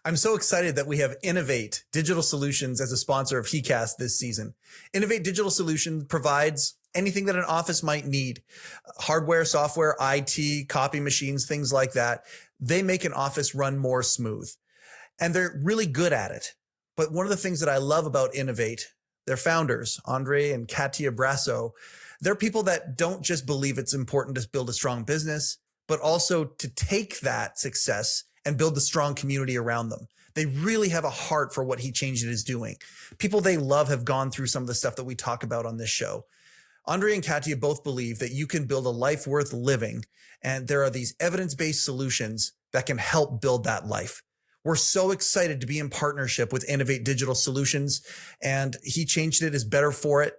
I'm so excited that we have Innovate Digital Solutions as a sponsor of heCast this season. Innovate Digital Solutions provides anything that an office might need: hardware, software, IT, copy machines, things like that. They make an office run more smooth, and they're really good at it. But one of the things that I love about Innovate, their founders, Andre and Katia Brasso, they're people that don't just believe it's important to build a strong business, but also to take that success and build the strong community around them. They really have a heart for what heChangedIt is doing. People they love have gone through some of the stuff that we talk about on this show. Andre and Katia both believe that you can build a life worth living, and there are these evidence-based solutions that can help build that life. We're so excited to be in partnership with Innovate Digital Solutions, and heChangedIt is better for it,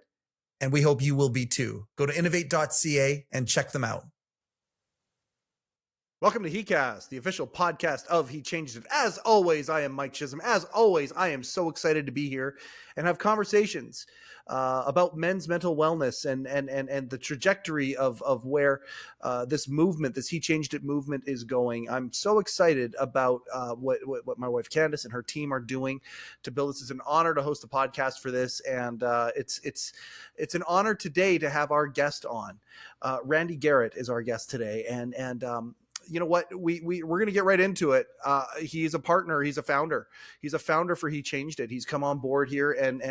and we hope you will be too. Go to innovate.ca and check them out. Welcome to heCast, the official podcast of heChangedIt. As always, I am Mike Chisholm. As always, I am so excited to be here and have conversations about men's mental wellness and the trajectory of where this movement, this heChangedIt movement is going. I'm so excited about what my wife Candace and her team are doing to build this. It's an honor to host a podcast for this, and it's an honor today to have our guest on. Randy Garrett is our guest today, and you know what? We're going to get right into it. He's a partner. He's a founder. He's a founder for heChangedIt. He's come on board here, and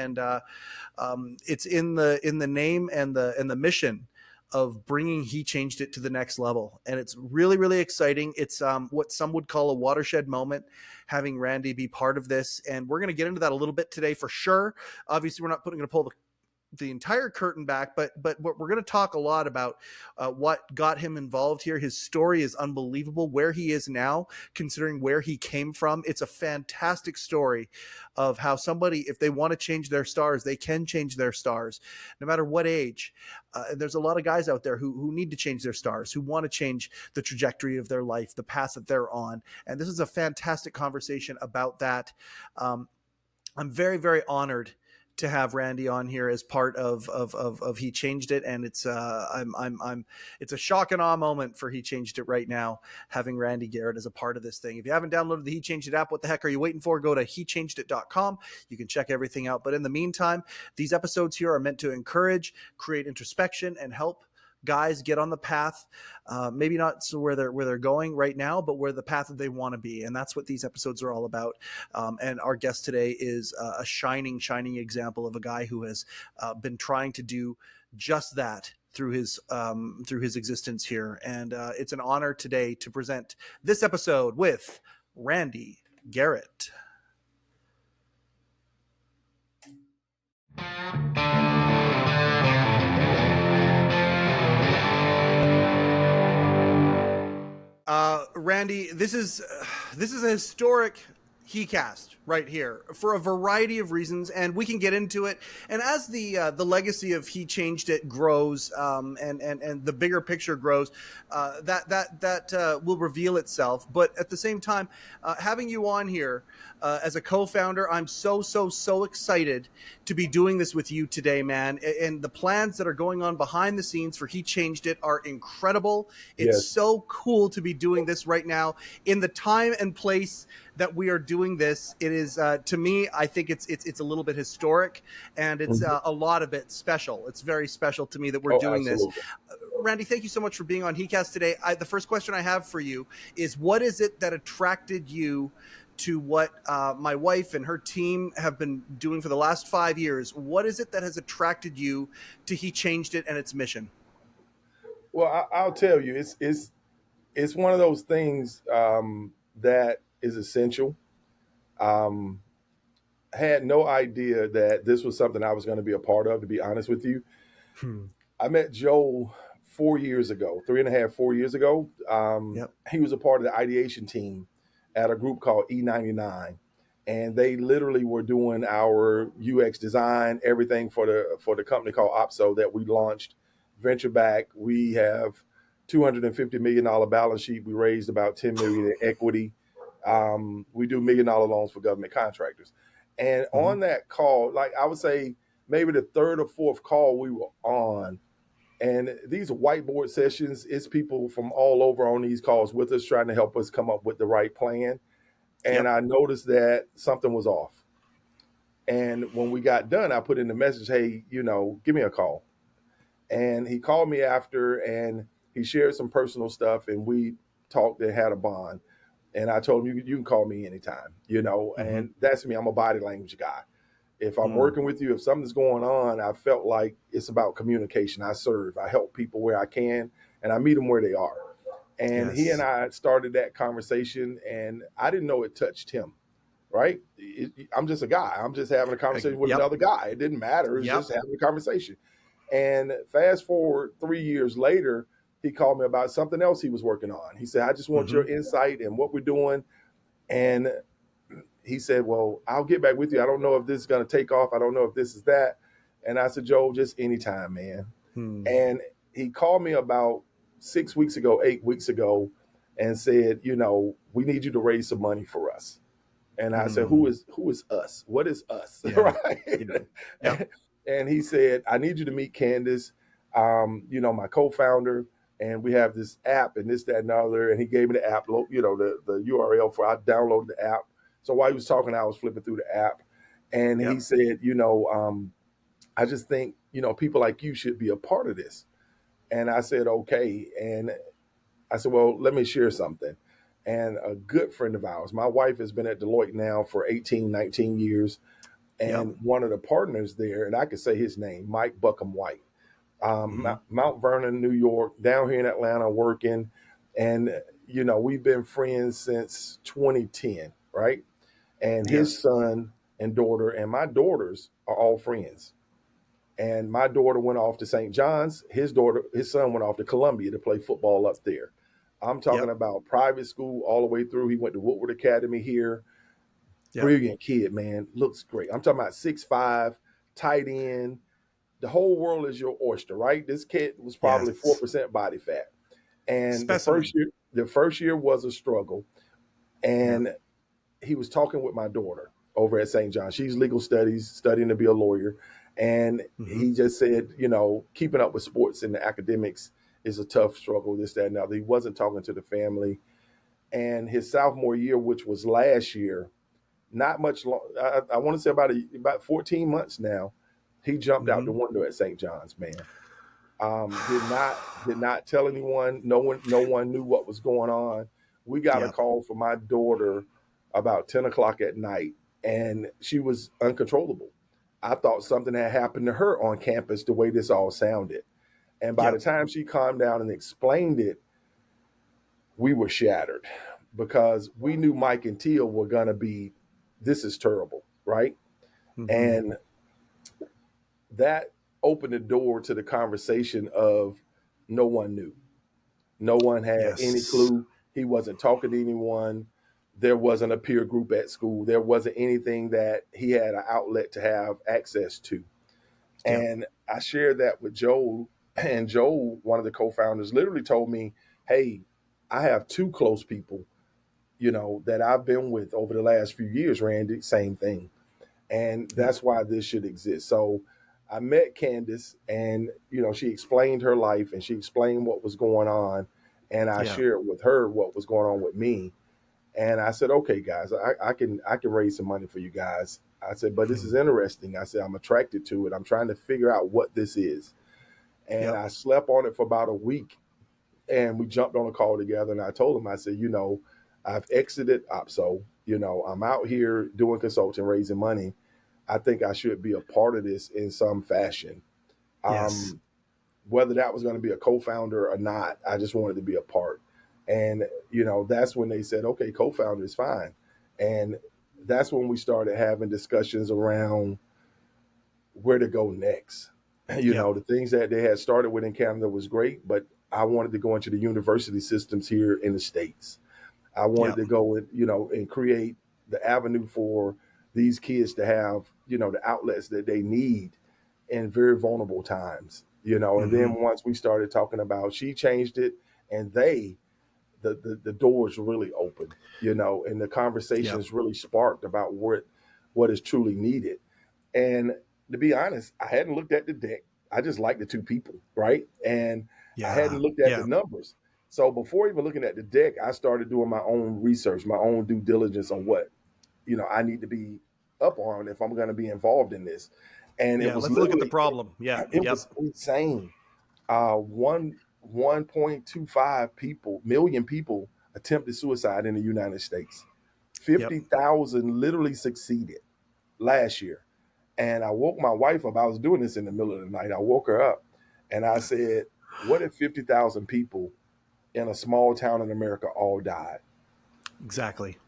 it's in the name and the mission of bringing heChangedIt to the next level. And it's really, really exciting. It's what some would call a watershed moment, having Randy be part of this. And we're going to get into that a little bit today for sure. Obviously, we're not going to pull the entire curtain back, but we're going to talk a lot about what got him involved here. His story is unbelievable, where he is now, considering where he came from. It's a fantastic story of how somebody, if they want to change their stars, they can change their stars, no matter what age. There's a lot of guys out there who need to change their stars, who want to change the trajectory of their life, the path that they're on. And this is a fantastic conversation about that. I'm very, very honored to have Randy on here as part of heChangedIt, and it's it's a shock and awe moment for heChangedIt right now, having Randy Garrett as a part of this thing. If you haven't downloaded the heChangedIt app, what the heck are you waiting for? Go to heChangedIt.com. You can check everything out. But in the meantime, these episodes here are meant to encourage, create introspection, and help guys get on the path, maybe not so where they're going right now, but where the path that they want to be. And that's what these episodes are all about. And our guest today is a shining example of a guy who has been trying to do just that through his existence here. And it's an honor today to present this episode with Randy Garrett. Randy, this is a historic heCast right here for a variety of reasons, and we can get into it. And as the legacy of heChangedIt grows, and the bigger picture grows, that will reveal itself. But at the same time, having you on here as a co-founder, I'm so excited to be doing this with you today, man. And the plans that are going on behind the scenes for heChangedIt are incredible. It's so cool to be doing this right now in the time and place that we are doing this. It is, to me, I think it's a little bit historic, and it's a lot of it special. It's very special to me that we're doing this. Randy, thank you so much for being on heCast today. The first question I have for you is, what is it that attracted you to what my wife and her team have been doing for the last 5 years? What is it that has attracted you to heChangedIt and its mission? Well, I'll tell you, it's one of those things that is essential. Had no idea that this was something I was going to be a part of, to be honest with you. I met Joe 4 years ago, 4 years ago. He was a part of the ideation team at a group called E99. And they literally were doing our UX design, everything for the company called Opso that we launched, venture back. We have $250 million balance sheet. We raised about $10 million in equity. We do $1 million loans for government contractors. And on that call, like I would say maybe the third or fourth call we were on, and these are whiteboard sessions. It's people from all over on these calls with us trying to help us come up with the right plan. and I noticed that something was off. And when we got done, I put in the message, hey, give me a call. And he called me after, and he shared some personal stuff, and we talked and had a bond. And I told him, you can call me anytime, and that's me. I'm a body language guy. If I'm working with you, if something's going on, I felt like it's about communication. I serve, I help people where I can, and I meet them where they are. And he and I started that conversation, and I didn't know it touched him. Right? I'm just a guy. I'm just having a conversation with another guy. It didn't matter. It's just having a conversation. And fast forward 3 years later, he called me about something else he was working on. He said, I just want your insight and what we're doing. And he said, well, I'll get back with you. I don't know if this is going to take off. I don't know if this is that. And I said, Joe, just anytime, man. And he called me about 8 weeks ago and said, we need you to raise some money for us. And I said, who is us? What is us? Right. And he said, I need you to meet Candace, my co-founder, and we have this app and this, that, and the other. And he gave me the app, the URL for, I downloaded the app. So while he was talking, I was flipping through the app. And he said, I just think, people like you should be a part of this. And I said, okay. And I said, well, let me share something. And a good friend of ours, my wife has been at Deloitte now for 18, 19 years. And one of the partners there, and I could say his name, Mike Buckham White, Mount Vernon, New York, down here in Atlanta working. And, we've been friends since 2010, right? And his son and daughter and my daughters are all friends. And my daughter went off to St. John's. His son went off to Columbia to play football up there. I'm talking about private school all the way through. He went to Woodward Academy here. Brilliant kid, man. Looks great. I'm talking about 6'5", tight end. The whole world is your oyster, right? This kid was probably 4% body fat. And the first year was a struggle. And he was talking with my daughter over at St. John. She's legal studies, studying to be a lawyer. And he just said, keeping up with sports and the academics is a tough struggle, this, that, and the other. He wasn't talking to the family. And his sophomore year, which was last year, not much long, I want to say about 14 months now, he jumped out the window at St. John's, man. Did not tell anyone. No one knew what was going on. We got a call from my daughter about 10 o'clock at night, and she was uncontrollable. I thought something had happened to her on campus the way this all sounded. And by the time she calmed down and explained it, we were shattered because we knew Mike and Tia were going to be, this is terrible, right? And that opened the door to the conversation of no one knew. No one had any clue. He wasn't talking to anyone. There wasn't a peer group at school. There wasn't anything that he had an outlet to have access to. And I shared that with Joel, and Joel, one of the co-founders, literally told me, hey, I have two close people, that I've been with over the last few years, Randy, same thing. And that's why this should exist. So I met Candace, and, she explained her life and she explained what was going on. And I shared with her what was going on with me. And I said, okay, guys, I can raise some money for you guys. I said, but this is interesting. I said, I'm attracted to it. I'm trying to figure out what this is. And I slept on it for about a week, and we jumped on a call together. And I told him, I said, I've exited OPSO. I'm out here doing consulting, raising money. I think I should be a part of this in some fashion. Whether that was going to be a co-founder or not, I just wanted to be a part. And, that's when they said, okay, co-founder is fine. And that's when we started having discussions around where to go next. The things that they had started with in Canada was great, but I wanted to go into the university systems here in the States. I wanted to go and, and create the avenue for these kids to have, the outlets that they need in very vulnerable times, and then once we started talking about She Changed It, and the doors really opened, and the conversations really sparked about what is truly needed. And to be honest, I hadn't looked at the deck. I just liked the two people, right? And I hadn't looked at the numbers. So before even looking at the deck, I started doing my own research, my own due diligence on what, I need to be up on if I'm going to be involved in this. And it Yeah, was let's look at the literally, problem. Yeah. it Yep. was insane. 1.25 million people attempted suicide in the United States. Yep. 50,000 literally succeeded last year. And I woke my wife up. I was doing this in the middle of the night. I woke her up and I said, what if 50,000 people in a small town in America all died? Exactly.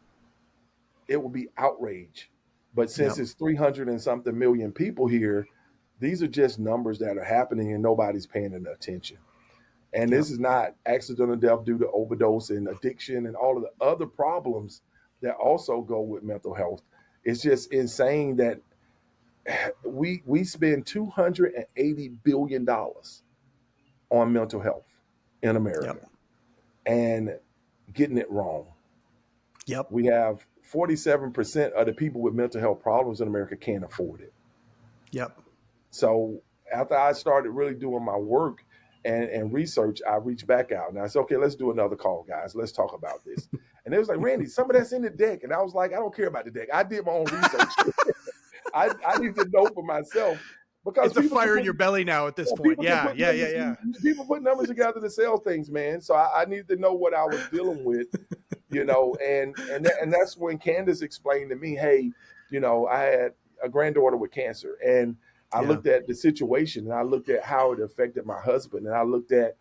It would be outrage. But since it's 300 and something million people here, these are just numbers that are happening and nobody's paying attention. And this is not accidental death due to overdose and addiction and all of the other problems that also go with mental health. It's just insane that we spend $280 billion on mental health in America and getting it wrong. Yep. We have 47% of the people with mental health problems in America can't afford it. Yep. So after I started really doing my work and research, I reached back out and I said, okay, let's do another call, guys. Let's talk about this. And it was like, Randy, some of that's in the deck. And I was like, I don't care about the deck. I did my own research. I need to know for myself. Because it's a fire in your belly now at this point. Yeah. People put numbers together to sell things, man. So I needed to know what I was dealing with, and that's when Candace explained to me, hey, I had a granddaughter with cancer, and I looked at the situation, and I looked at how it affected my husband, and I looked at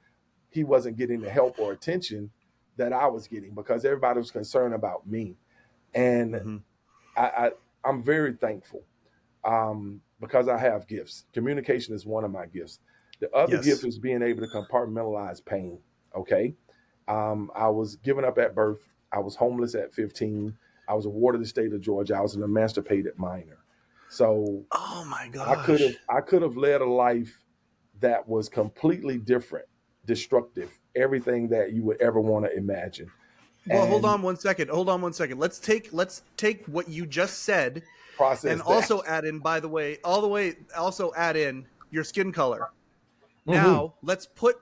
he wasn't getting the help or attention that I was getting because everybody was concerned about me, and I'm very thankful. Because I have gifts. Communication is one of my gifts. The other gift is being able to compartmentalize pain. Okay. I was given up at birth. I was homeless at 15. I was awarded the state of Georgia. I was an emancipated minor. So oh my gosh. I could have led a life that was completely different, destructive, everything that you would ever want to imagine. Well, hold on one second. Let's take what you just said and also add in, by the way, also add in your skin color. Now let's put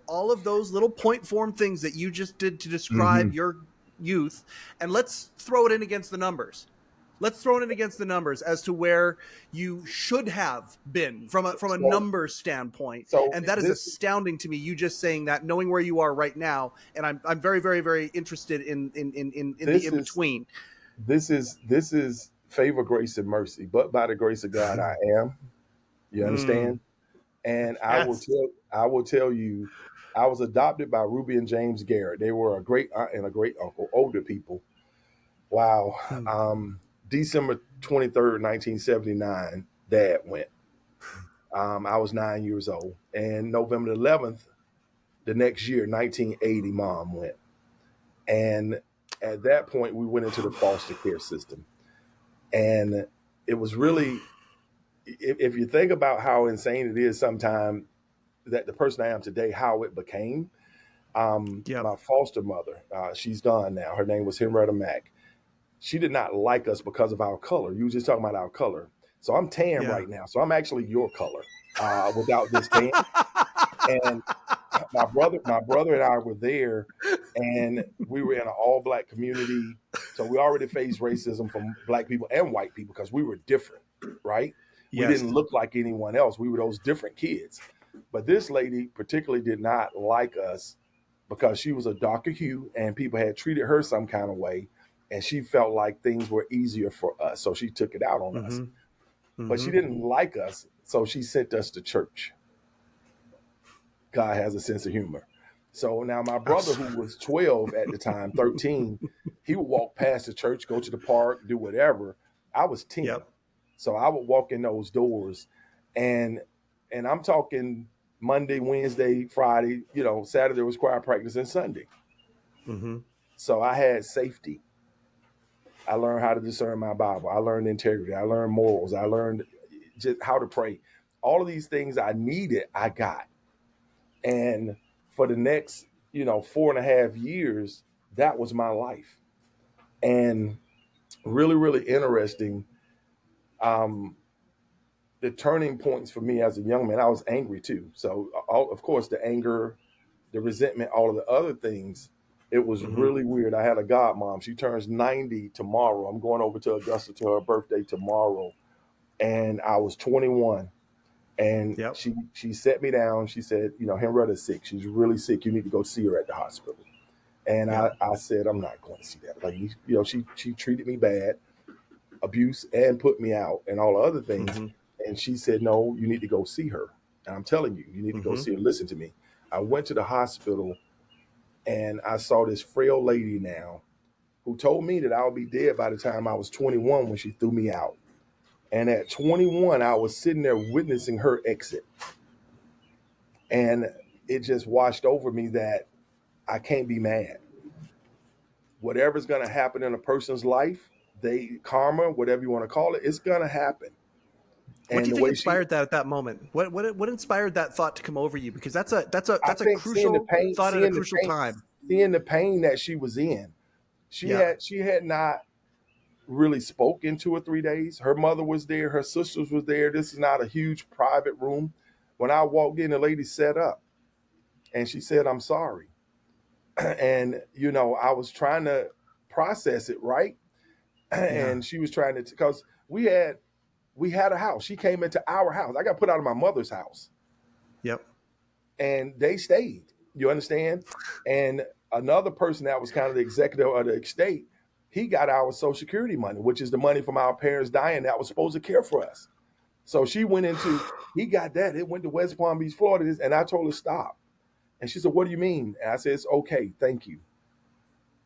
all of those little point form things that you just did to describe your youth, and let's throw it in against the numbers. Let's throw it in against the numbers as to where you should have been from a numbers standpoint. And that is astounding to me. You just saying that, knowing where you are right now, and I'm very, very, very interested in the in between. This is favor, grace, and mercy. But by the grace of God, I am. You understand? And I will tell you, I was adopted by Ruby and James Garrett. They were a great aunt and a great uncle, older people. Wow. December 23rd, 1979, Dad went. I was 9 years old. And November 11th, the next year, 1980, Mom went. And at that point, we went into the foster care system. And it was really, if you think about how insane it is sometimes that the person I am today, how it became, my foster mother, she's gone now. Her name was Henrietta Mack. She did not like us because of our color. You were just talking about our color. So I'm tan right now. So I'm actually your color without this tan. And my brother and I were there, and we were in an all-black community. So we already faced racism from black people and white people because we were different, right? We didn't look like anyone else. We were those different kids. But this lady particularly did not like us because she was a darker hue and people had treated her some kind of way. And she felt like things were easier for us. So she took it out on us. But she didn't like us. So she sent us to church. God has a sense of humor. So now my brother, who was 12 at the time, 13, he would walk past the church, go to the park, do whatever. I was 10. So I would walk in those doors and I'm talking Monday, Wednesday, Friday, Saturday was choir practice and Sunday. So I had safety. I learned how to discern my Bible. I learned integrity. I learned morals. I learned just how to pray. All of these things I needed, I got. And for the next, 4.5 years, that was my life. And really, really interesting. The turning points for me as a young man, I was angry too. So, of course, the anger, the resentment, all of the other things. It was really weird. I had a godmom. She turns 90 tomorrow. I'm going over to Augusta to her birthday tomorrow. And I was 21. And she set me down. She said, Henrietta's sick. She's really sick. You need to go see her at the hospital. And I said, I'm not going to see that lady. She treated me bad, abuse, and put me out and all the other things. And she said, no, you need to go see her. And I'm telling you, you need to go see her. Listen to me. I went to the hospital and I saw this frail lady now who told me that I would be dead by the time I was 21 when she threw me out. And at 21, I was sitting there witnessing her exit. And it just washed over me that I can't be mad. Whatever's going to happen in a person's life, karma, whatever you want to call it, it's going to happen. What do you think inspired that at that moment? What inspired that thought to come over you? Because that's a crucial thought at a crucial time. Seeing the pain that she was in, she had not really spoke in 2 or 3 days. Her mother was there, her sisters was there. This is not a huge private room. When I walked in, the lady sat up, and she said, "I'm sorry." And I was trying to process it, right? And she was trying to, because we had a house. She came into our house. I got put out of my mother's house. Yep. And they stayed. You understand? And another person that was kind of the executive of the estate, he got our Social Security money, which is the money from our parents dying that was supposed to care for us. So he got that. It went to West Palm Beach, Florida. And I told her, stop. And she said, what do you mean? And I said, it's okay. Thank you.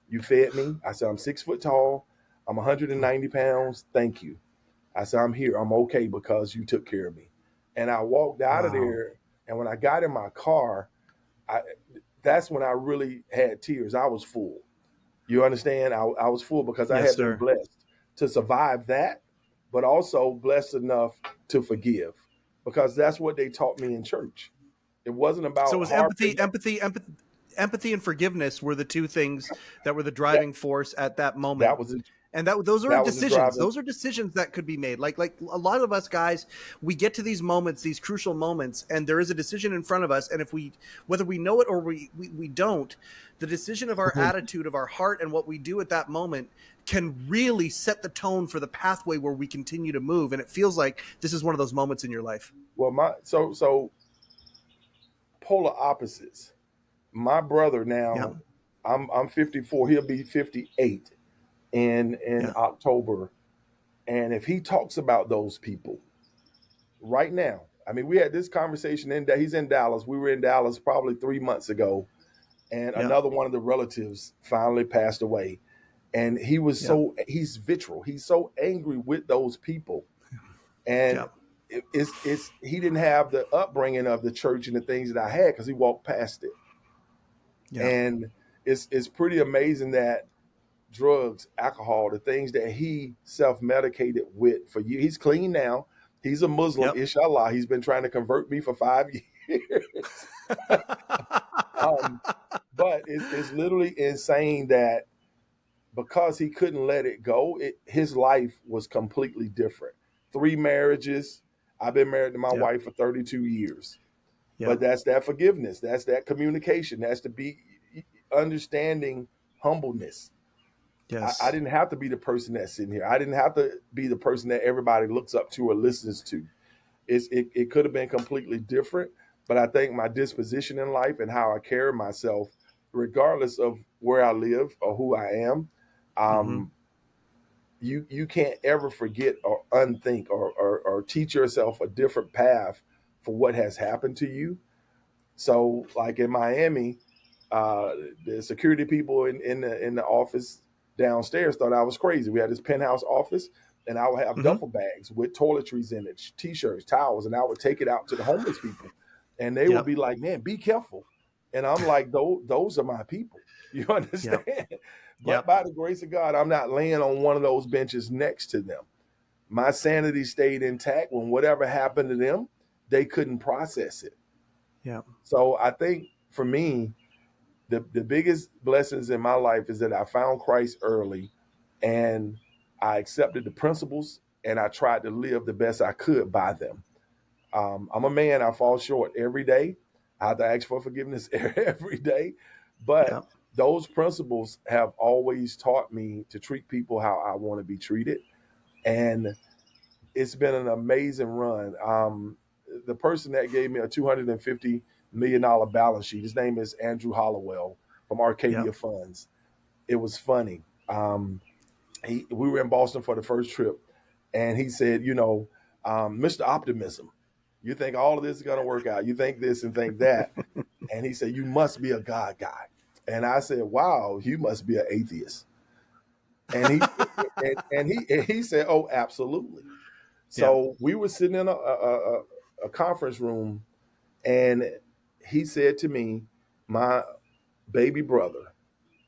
You fed me. I said, I'm 6 foot tall. I'm 190 pounds. Thank you. I said, I'm here. I'm okay because you took care of me. And I walked out of there. And when I got in my car, that's when I really had tears. I was full. You understand? I was full because I had been blessed to survive that, but also blessed enough to forgive, because that's what they taught me in church. It wasn't about. So it was empathy and forgiveness were the two things that were the driving force at that moment. That was it. And those are decisions. Those are decisions that could be made. Like a lot of us guys, we get to these moments, these crucial moments, and there is a decision in front of us. And whether we know it or we don't, the decision of our attitude, of our heart, and what we do at that moment can really set the tone for the pathway where we continue to move. And it feels like this is one of those moments in your life. Well, so polar opposites. My brother now, I'm 54. He'll be 58 in October. And if he talks about those people right now, I mean, we had this conversation he's in Dallas. We were in Dallas probably 3 months ago. And another one of the relatives finally passed away. And he was he's vitriol. He's so angry with those people. And he didn't have the upbringing of the church and the things that I had, because he walked past it. Yeah. And it's pretty amazing that drugs, alcohol, the things that he self-medicated with for years. He's clean now. He's a Muslim, inshallah. He's been trying to convert me for 5 years. But it's literally insane that because he couldn't let it go, his life was completely different. 3 marriages. I've been married to my wife for 32 years. Yep. But that's that forgiveness. That's that communication. That's to be understanding humbleness. Yes. I didn't have to be the person that's sitting here. I didn't have to be the person that everybody looks up to or listens to. It could have been completely different, but I think my disposition in life and how I carry myself, regardless of where I live or who I am, you can't ever forget or unthink or teach yourself a different path for what has happened to you. So like in Miami, the security people in the office downstairs thought I was crazy. We had this penthouse office, and I would have duffel bags with toiletries in it, T-shirts, towels, and I would take it out to the homeless people. And they would be like, man, be careful. And I'm like, those are my people. You understand? But by the grace of God, I'm not laying on one of those benches next to them. My sanity stayed intact. When whatever happened to them, they couldn't process it. Yeah. So I think for me, the biggest blessings in my life is that I found Christ early, and I accepted the principles, and I tried to live the best I could by them. I'm a man. I fall short every day, I have to ask for forgiveness every day. But Yeah. those principles have always taught me to treat people how I want to be treated. And it's been an amazing run. The person that gave me a $250 million balance sheet, his name is Andrew Hollowell from Yeah. Arcadia Funds. It was funny. We were in Boston for the first trip, and he said, Mr. Optimism, you think all of this is going to work out. You think this and think that. And he said, you must be a God guy. And I said, wow, you must be an atheist. And he said, oh, absolutely. Yeah. So we were sitting in a conference room, and he said to me, my baby brother,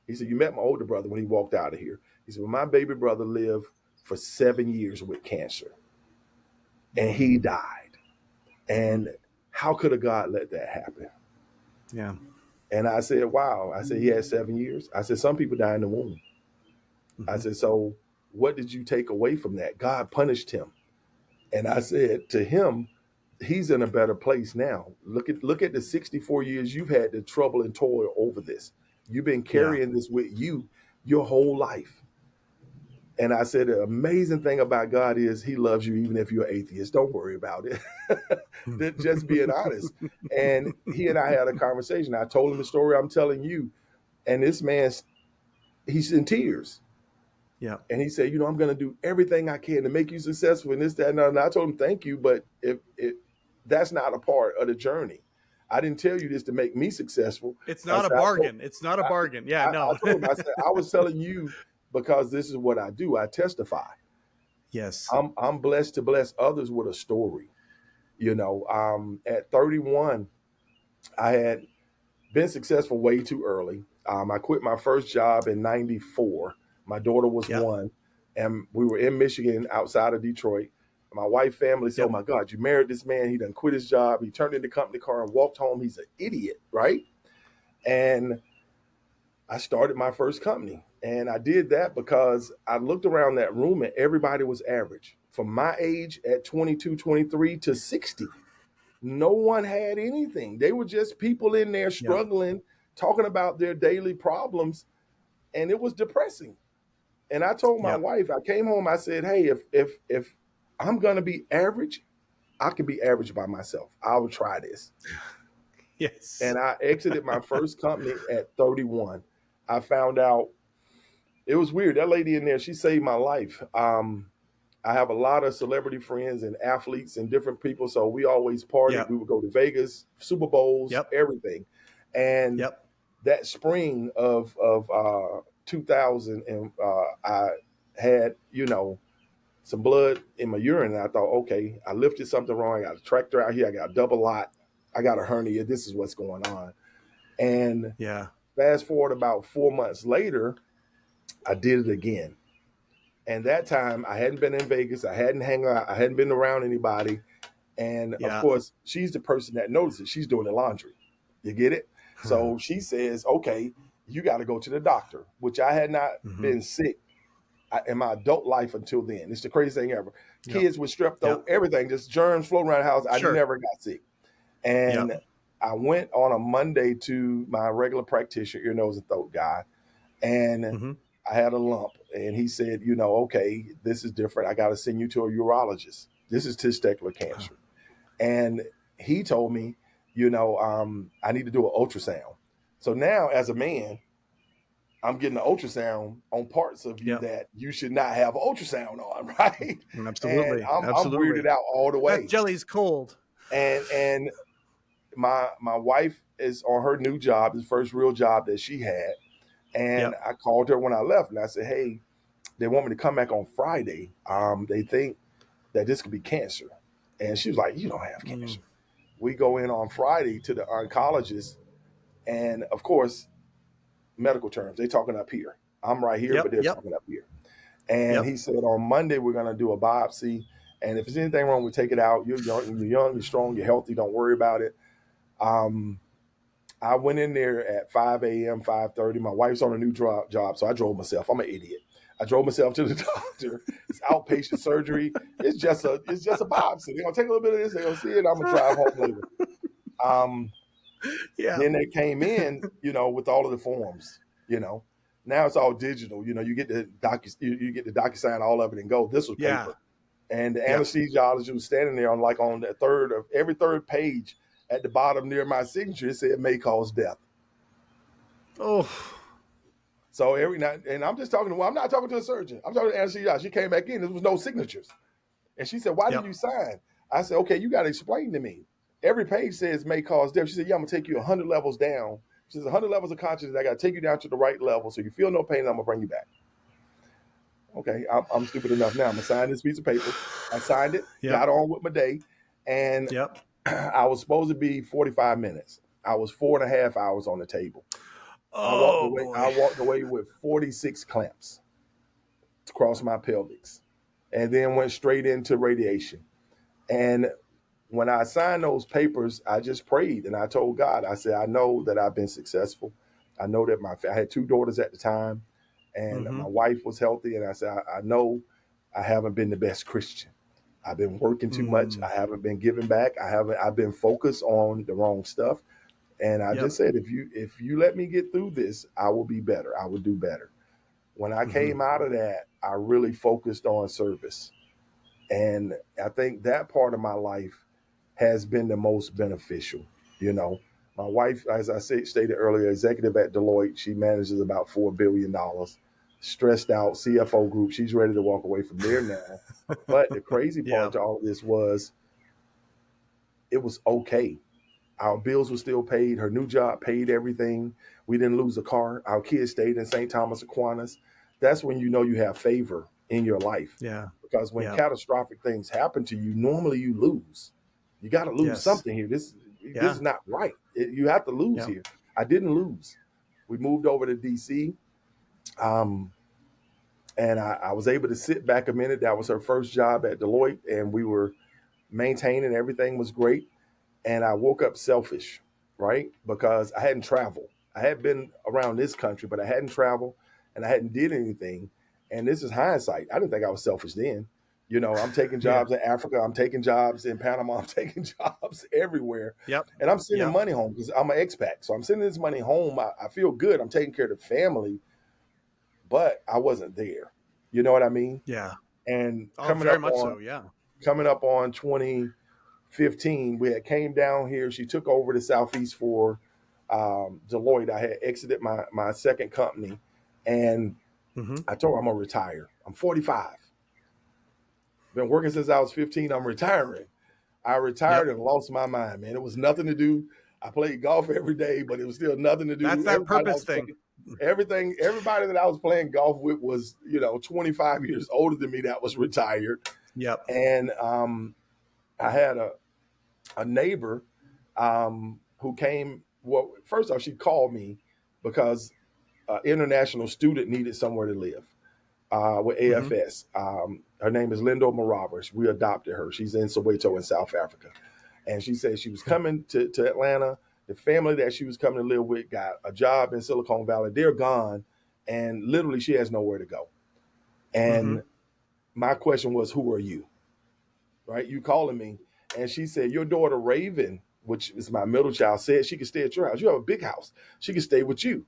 he said, you met my older brother when he walked out of here. He said, well, my baby brother lived for 7 years with cancer, and he died. And how could a God let that happen? Yeah. And I said, wow. I said, he had 7 years. I said, some people die in the womb. I said, so what did you take away from that? God punished him. And I said to him, he's in a better place now. Look at the 64 years you've had the trouble and toil over this. You've been carrying this with you your whole life. And I said, the amazing thing about God is he loves you even if you're atheist. Don't worry about it. Just being honest. And he and I had a conversation. I told him the story I'm telling you. And this man, he's in tears. Yeah. And he said, I'm going to do everything I can to make you successful in this, that, and I told him, thank you. But if that's not a part of the journey. I didn't tell you this to make me successful. It's not a bargain. It's not a bargain. Yeah, no. I told him, I said, I was telling you because this is what I do. I testify. Yes. I'm blessed to bless others with a story. At 31, I had been successful way too early. I quit my first job in 94. My daughter was one, and we were in Michigan outside of Detroit. My wife family said, oh my God, you married this man. He done quit his job. He turned in the company car and walked home. He's an idiot, right? And I started my first company. And I did that because I looked around that room and everybody was average. From my age at 22, 23 to 60, no one had anything. They were just people in there struggling, talking about their daily problems. And it was depressing. And I told my wife, I came home, I said, hey, if I'm going to be average, I can be average by myself. I will try this. Yes. And I exited my first company at 31. I found out it was weird. That lady in there, she saved my life. I have a lot of celebrity friends and athletes and different people. So we always partied. We would go to Vegas, Super Bowls, everything. And that spring of 2000, and I had, some blood in my urine. And I thought, okay, I lifted something wrong. I got a tractor out here. I got a double lot. I got a hernia. This is what's going on. And fast forward about 4 months later, I did it again. And that time I hadn't been in Vegas. I hadn't hung out. I hadn't been around anybody. And of course, she's the person that notices. She's doing the laundry. You get it? So she says, okay, you got to go to the doctor, which I had not been sick in my adult life until then. It's the craziest thing ever. Kids with strep throat, everything, just germs floating around the house. I never got sick. And I went on a Monday to my regular practitioner, ear, nose, and throat guy. And I had a lump. And he said, okay, this is different. I got to send you to a urologist. This is testicular cancer. And he told me, I need to do an ultrasound. So now as a man, I'm getting an ultrasound on parts of you that you should not have an ultrasound on, right? Absolutely. And I'm weirded out all the way. That jelly's cold. And my wife is on her new job, the first real job that she had. And I called her when I left and I said, hey, they want me to come back on Friday. They think that this could be cancer. And she was like, you don't have cancer. We go in on Friday to the oncologist. And of course, medical terms, they're talking up here. I'm right here, but they're talking up here. And he said, on Monday, we're going to do a biopsy. And if there's anything wrong, we take it out. You're young, you're strong, you're healthy. Don't worry about it. I went in there at 5 a.m., 5:30. My wife's on a new job, so I drove myself. I'm an idiot. I drove myself to the doctor. It's outpatient surgery. It's just a biopsy. They're gonna take a little bit of this. They're gonna see it. I'm gonna drive home later. Yeah. Then they came in, with all of the forms, Now it's all digital. You get the you get the DocuSign all of it and go. This was Yeah. paper. And the Yeah. anesthesiologist was standing there on every third page at the bottom near my signature, it said may cause death. Oh. So every night, and I'm just talking I'm not talking to a surgeon. I'm talking to the anesthesiologist. She came back in, there was no signatures. And she said, why didn't you sign? I said, okay, you got to explain to me. Every page says may cause death. She said, yeah, I'm going to take you 100 levels down. She says, 100 levels of consciousness. I got to take you down to the right level so you feel no pain, and I'm going to bring you back. Okay, I'm stupid enough now. I'm going to sign this piece of paper. I signed it, got on with my day, and I was supposed to be 45 minutes. I was 4.5 hours on the table. Oh, I walked away with 46 clamps across my pelvics, and then went straight into radiation. And when I signed those papers, I just prayed and I told God, I said, I know that I've been successful. I know that I had 2 daughters at the time, and my wife was healthy. And I said, I know I haven't been the best Christian. I've been working too much. I haven't been giving back. I've been focused on the wrong stuff. And I just said, if you let me get through this, I will be better. I will do better. When I came out of that, I really focused on service. And I think that part of my life has been the most beneficial. My wife, as I stated earlier, executive at Deloitte, she manages about $4 billion, stressed out CFO group. She's ready to walk away from there now. But the crazy part to all of this was it was okay. Our bills were still paid. Her new job paid everything. We didn't lose a car. Our kids stayed in St. Thomas Aquinas. That's when you know you have favor in your life. Yeah. Because when catastrophic things happen to you, normally you lose. You got to lose something here. This is not right. You have to lose here. I didn't lose. We moved over to DC. And I was able to sit back a minute. That was her first job at Deloitte. And we were maintaining. Everything was great. And I woke up selfish, right? Because I hadn't traveled. I had been around this country, but I hadn't traveled and I hadn't did anything. And this is hindsight. I didn't think I was selfish then. I'm taking jobs in Africa. I'm taking jobs in Panama. I'm taking jobs everywhere. And I'm sending money home because I'm an expat. So I'm sending this money home. I feel good. I'm taking care of the family, but I wasn't there. You know what I mean? Yeah. And coming up on 2015, we had came down here. She took over the Southeast for Deloitte. I had exited my second company, and I told her I'm gonna retire. I'm 45. Been working since I was 15. I'm retiring. I retired and lost my mind, man. It was nothing to do. I played golf every day, but it was still nothing to do. That's that purpose thing. Everybody that I was playing golf with was, 25 years older than me that was retired. And I had a neighbor who came. Well, first off, she called me because an international student needed somewhere to live with AFS. Her name is Lindo Marabas. We adopted her. She's in Soweto in South Africa. And she said she was coming to Atlanta. The family that she was coming to live with got a job in Silicon Valley. They're gone. And literally she has nowhere to go. And my question was, who are you? Right? You calling me. And she said, your daughter Raven, which is my middle child, said she could stay at your house. You have a big house. She could stay with you.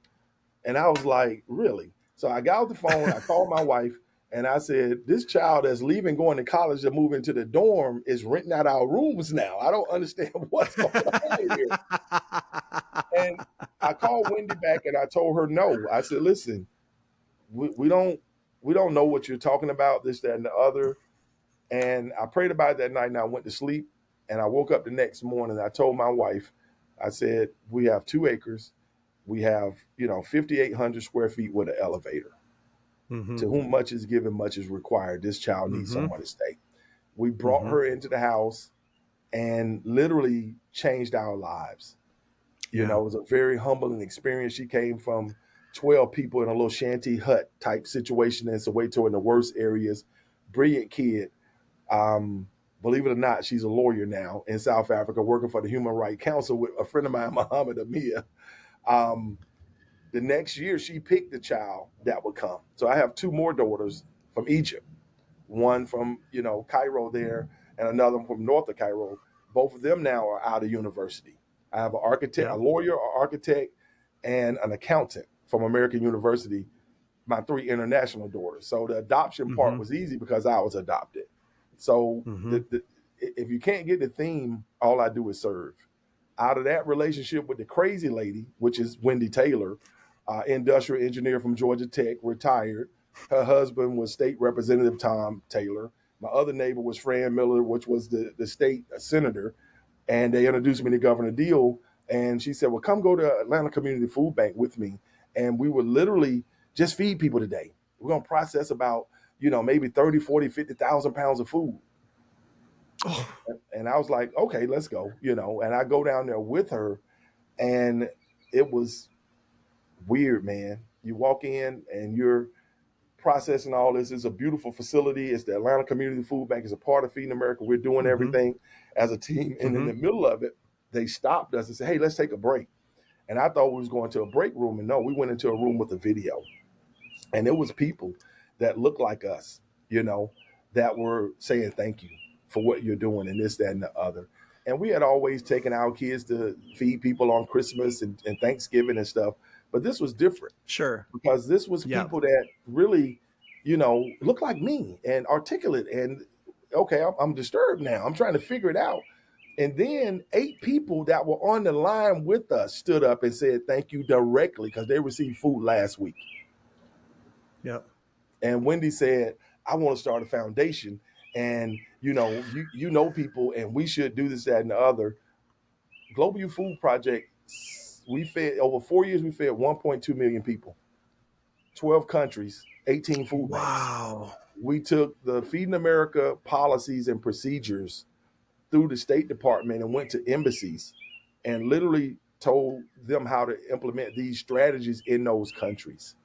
And I was like, really? So I got off the phone. I called my wife. And I said, this child that's leaving, going to college to move into the dorm is renting out our rooms now. I don't understand what's going on here. And I called Wendy back and I told her no. I said, listen, we don't know what you're talking about, this, that, and the other. And I prayed about it that night and I went to sleep. And I woke up the next morning. I told my wife, I said, we have 2 acres. We have, 5,800 square feet with an elevator. To whom much is given, much is required. This child needs someone to stay. We brought her into the house and literally changed our lives. It was a very humbling experience. She came from 12 people in a little shanty hut type situation in Soweto in the worst areas. Brilliant kid. Believe it or not, she's a lawyer now in South Africa, working for the Human Rights Council with a friend of mine, Muhammad Amir. The next year, she picked the child that would come. So I have 2 more daughters from Egypt, one from, Cairo there, and another one from north of Cairo. Both of them now are out of university. I have an architect, Yeah. a lawyer, an architect, and an accountant from American University, my 3 international daughters. So the adoption part was easy because I was adopted. So if you can't get the theme, all I do is serve. Out of that relationship with the crazy lady, which is Wendy Taylor, industrial engineer from Georgia Tech, retired. Her husband was State Representative Tom Taylor. My other neighbor was Fran Miller, which was the state senator. And they introduced me to Governor Deal. And she said, well, come go to Atlanta Community Food Bank with me. And we would literally just feed people today. We're going to process about, maybe 30, 40, 50,000 pounds of food. Oh. And I was like, okay, let's go, and I go down there with her, and it was weird, man. You walk in and you're processing all this. It's a beautiful facility. It's the Atlanta Community Food Bank. It's a part of Feeding America. We're doing everything as a team. And in the middle of it, they stopped us and said, hey, let's take a break. And I thought we was going to a break room. And no, we went into a room with a video. And it was people that looked like us, that were saying thank you for what you're doing and this, that, and the other. And we had always taken our kids to feed people on Christmas and Thanksgiving and stuff. But this was different. Sure. Because this was people that really, look like me and articulate. And okay, I'm disturbed now. I'm trying to figure it out. And then 8 people that were on the line with us stood up and said thank you directly because they received food last week. Yep. And Wendy said, I want to start a foundation. And, you know people, and we should do this, that, and the other. Global Youth Food Project, we fed, over 4 years, we fed 1.2 million people, 12 countries, 18 food banks. Wow. We took the Feeding America policies and procedures through the State Department and went to embassies and literally told them how to implement these strategies in those countries.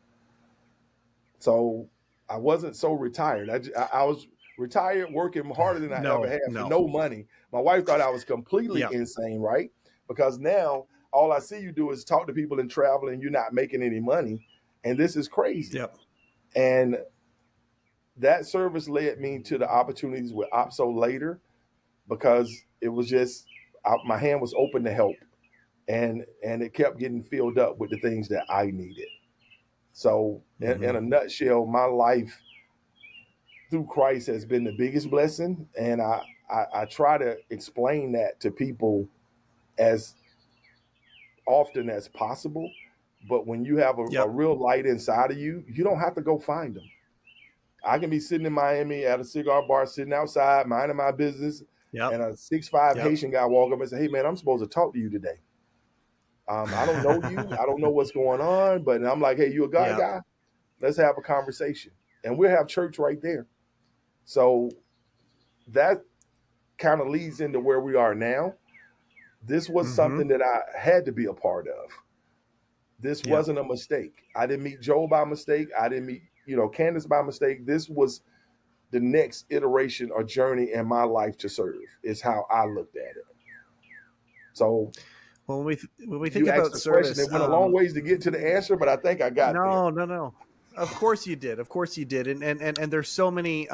So I wasn't so retired. I was retired working harder than I ever had for no money. My wife thought I was completely insane, right? Because now all I see you do is talk to people and travel and you're not making any money. And this is crazy. Yep. And that service led me to the opportunities with OPSO later because it was just, my hand was open to help. And it kept getting filled up with the things that I needed. So in a nutshell, my life through Christ has been the biggest blessing. And I try to explain that to people as often as possible. But when you have a real light inside of you, you don't have to go find them. I can be sitting in Miami at a cigar bar, sitting outside, minding my business. And a 6'5" Haitian guy walk up and say, hey, man, I'm supposed to talk to you today. I don't know you. I don't know what's going on. But I'm like, hey, you a God guy? Let's have a conversation. And we'll have church right there. So that kind of leads into where we are now. This was something that I had to be a part of. This wasn't a mistake. I didn't meet Joe by mistake. I didn't meet, Candace by mistake. This was the next iteration or journey in my life to serve is how I looked at it. So when we think about service, question, it went a long ways to get to the answer, but I think I got there. No. Of course you did. And there's so many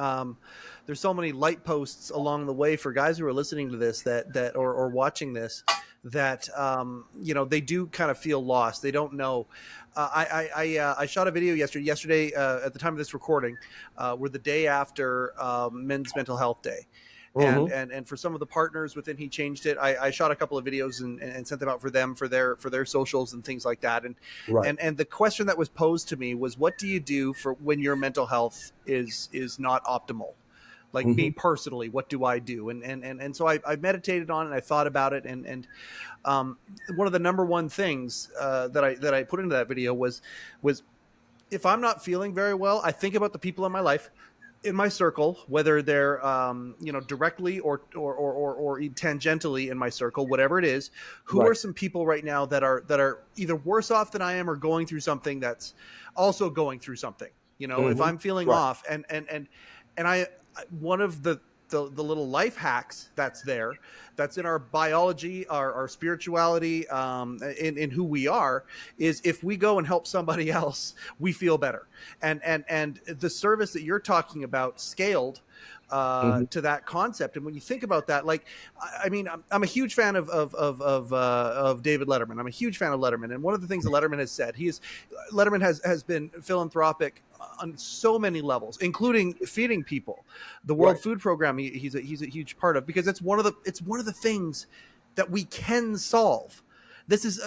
light posts along the way for guys who are listening to this that or watching this that they do kind of feel lost. They don't know. I shot a video yesterday at the time of this recording, were the day after Men's Mental Health Day. And for some of the partners within He Changed It, I shot a couple of videos and sent them out for them for their socials and things like that. And the question that was posed to me was, what do you do for when your mental health is not optimal? Like me personally, what do I do? And so I meditated on it and I thought about it. And one of the number one things that I put into that video was if I'm not feeling very well, I think about the people in my life, in my circle, whether they're directly or tangentially in my circle, whatever it is, who are some people right now that are either worse off than I am or going through something that's also going through something. If I'm feeling off and I one of the the little life hacks that's in our biology, our spirituality, in who we are, is if we go and help somebody else, we feel better. And the service that you're talking about scaled to that concept. And when you think about that, like, I mean, I'm a huge fan of David Letterman. I'm a huge fan of Letterman. And one of the things that Letterman has said, Letterman has been philanthropic on so many levels, including feeding people. The World Food Program, he's a huge part of, because it's one of the things that we can solve. This is,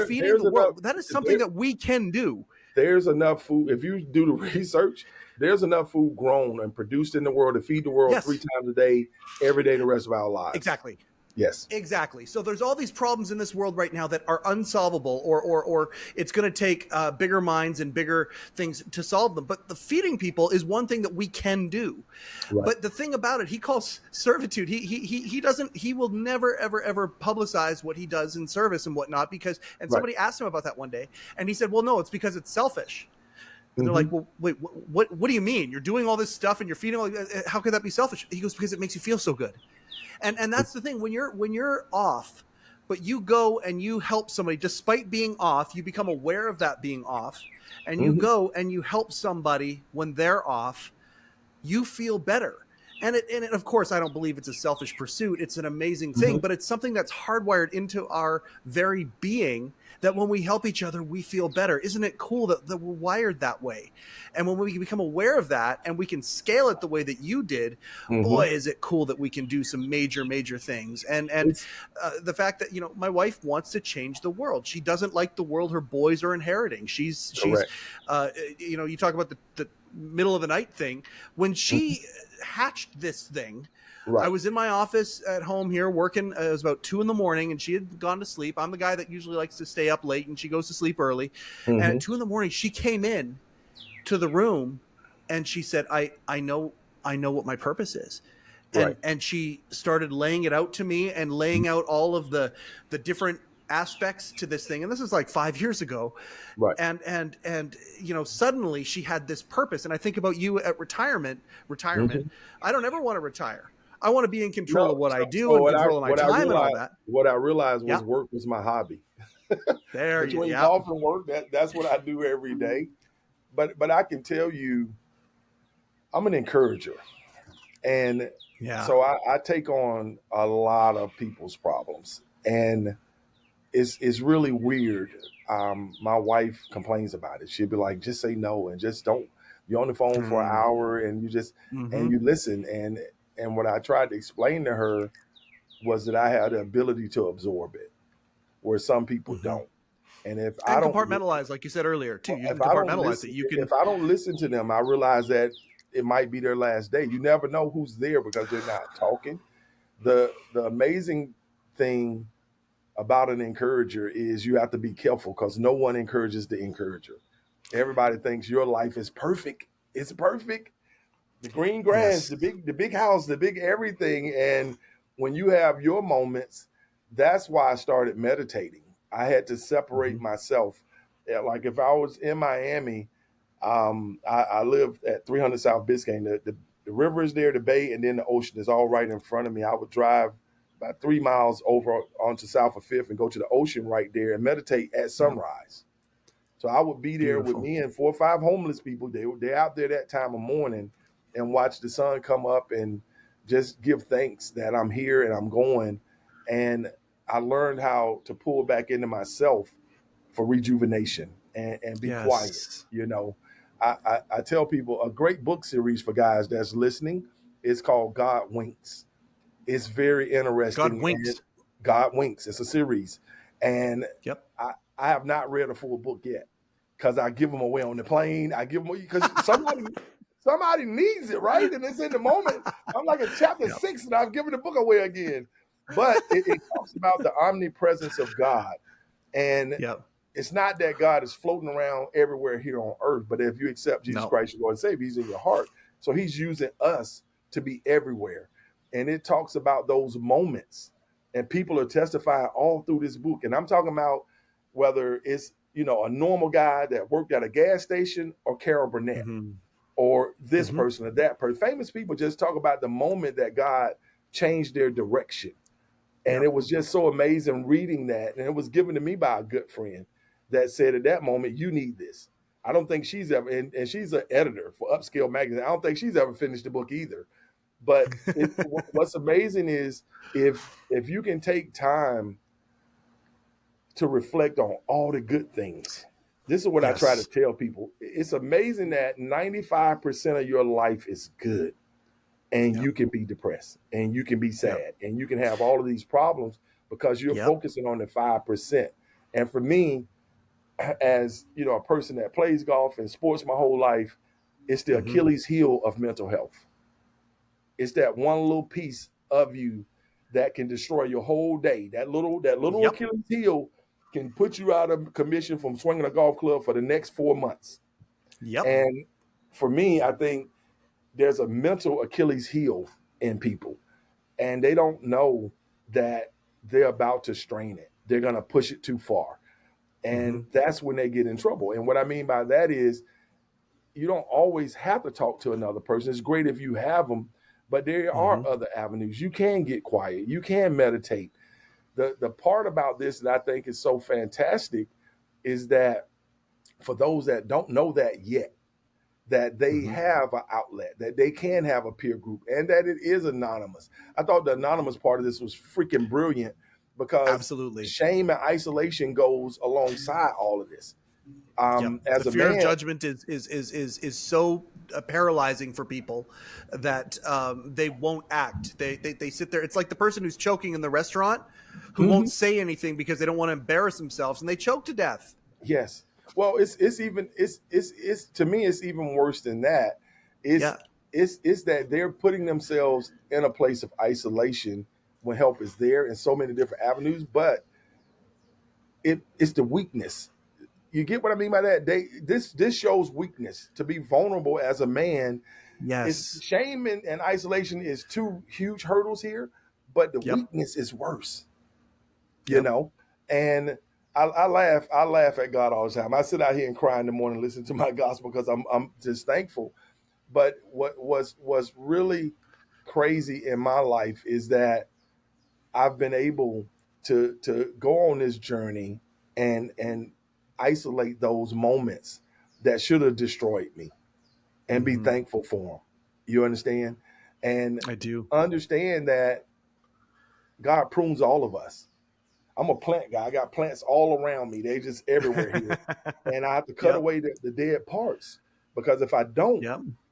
feeding the world. That is something that we can do. There's enough food. If you do the research, there's enough food grown and produced in the world to feed the world 3 times a day, every day, the rest of our lives. Exactly. Yes. Exactly. So there's all these problems in this world right now that are unsolvable, or it's going to take bigger minds and bigger things to solve them. But the feeding people is one thing that we can do. Right. But the thing about it, he calls servitude. He will never, ever publicize what he does in service and whatnot, because, and somebody asked him about that one day, and he said, well, no, it's because it's selfish. And they're like, well, wait, what do you mean? You're doing all this stuff and you're feeding how could that be selfish? He goes, because it makes you feel so good. And that's the thing, when you're off, but you go and you help somebody despite being off, you become aware of that being off, and you go and you help somebody when they're off, you feel better. And of course, I don't believe it's a selfish pursuit. It's an amazing thing, but it's something that's hardwired into our very being, that when we help each other, we feel better. Isn't it cool that we're wired that way? And when we become aware of that and we can scale it the way that you did, boy, is it cool that we can do some major, major things. And the fact that, my wife wants to change the world. She doesn't like the world her boys are inheriting. She's you talk about the middle of the night thing. When she hatched this thing, I was in my office at home here working. It was about 2 a.m, and she had gone to sleep. I'm the guy that usually likes to stay up late, and she goes to sleep early. And at 2 a.m, she came in to the room and she said, I know what my purpose is. And she started laying it out to me and laying out all of the different aspects to this thing. And this is like 5 years ago. And suddenly she had this purpose. And I think about you at retirement. I don't ever want to retire. I want to be in control of what I do and control of my time and all that. What I realized was work was my hobby. Between golf and work, that's what I do every day. But I can tell you, I'm an encourager. And so I take on a lot of people's problems. And it's really weird. My wife complains about it. She'll be like, just say no and just don't. You're on the phone for an hour and you just and you listen. And what I tried to explain to her was that I had the ability to absorb it, where some people don't. And if I don't compartmentalize, like you said earlier, too, you can compartmentalize it. You can. If I don't listen to them, I realize that it might be their last day. You never know who's there because they're not talking. The amazing thing about an encourager is you have to be careful, because no one encourages the encourager. Everybody thinks your life is perfect. It's perfect. The green grass, the big house, the big everything. And when you have your moments, that's why I started meditating. I had to separate myself. Like if I was in Miami, I lived at 300 South Biscayne. The river is there, the bay, and then the ocean is all right in front of me. I would drive about 3 miles over onto South of Fifth and go to the ocean right there and meditate at sunrise. So I would be there with me and 4 or 5 homeless people. They're out there that time of morning and watch the sun come up and just give thanks that I'm here and I'm going. And I learned how to pull back into myself for rejuvenation and be quiet. I tell people a great book series for guys that's listening is called God Winks. It's very interesting. God Winks. God Winks. It's a series. And I have not read a full book yet, because I give them away on the plane. I give them because somebody needs it, right? And it's in the moment. I'm like in chapter 6 and I've given the book away again. But it talks about the omnipresence of God. And it's not that God is floating around everywhere here on earth, but if you accept Jesus Christ, your Lord and Savior, he's in your heart. So he's using us to be everywhere. And it talks about those moments. And people are testifying all through this book. And I'm talking about whether it's, a normal guy that worked at a gas station or Carol Burnett. or this person or that person. Famous people just talk about the moment that God changed their direction. And it was just so amazing reading that. And it was given to me by a good friend that said at that moment, you need this. I don't think she's ever, and she's an editor for Upscale Magazine. I don't think she's ever finished the book either. But what's amazing is if you can take time to reflect on all the good things. This is what I try to tell people. It's amazing that 95% of your life is good, and you can be depressed, and you can be sad, and you can have all of these problems because you're focusing on the 5%. And for me, as you know, a person that plays golf and sports my whole life, it's the Achilles heel of mental health. It's that one little piece of you that can destroy your whole day. That little Achilles heel can put you out of commission from swinging a golf club for the next 4 months. And for me, I think there's a mental Achilles heel in people, and they don't know that they're about to strain it. They're going to push it too far. And that's when they get in trouble. And what I mean by that is you don't always have to talk to another person. It's great if you have them, but there are other avenues. You can get quiet. You can meditate. The part about this that I think is so fantastic is that for those that don't know that yet, that they have an outlet, that they can have a peer group, and that it is anonymous. I thought the anonymous part of this was freaking brilliant because shame and isolation goes alongside all of this. As the a fear man, of judgment is so paralyzing for people that they won't act. They sit there. It's like the person who's choking in the restaurant who won't say anything because they don't want to embarrass themselves, and they choke to death. Yes. Well, it's to me, it's even worse than that. It's that they're putting themselves in a place of isolation when help is there in so many different avenues, but it's the weakness. You get what I mean by that? This shows weakness. To be vulnerable as a man, shame and isolation is two huge hurdles here, but the weakness is worse. You know, and I laugh at God all the time. I sit out here and cry in the morning, listen to my gospel because I'm just thankful. But what was really crazy in my life is that I've been able to go on this journey and isolate those moments that should have destroyed me and be thankful for them. You understand? And I do understand that God prunes all of us. I'm a plant guy. I got plants all around me. They just everywhere here. And I have to cut away the dead parts because if I don't,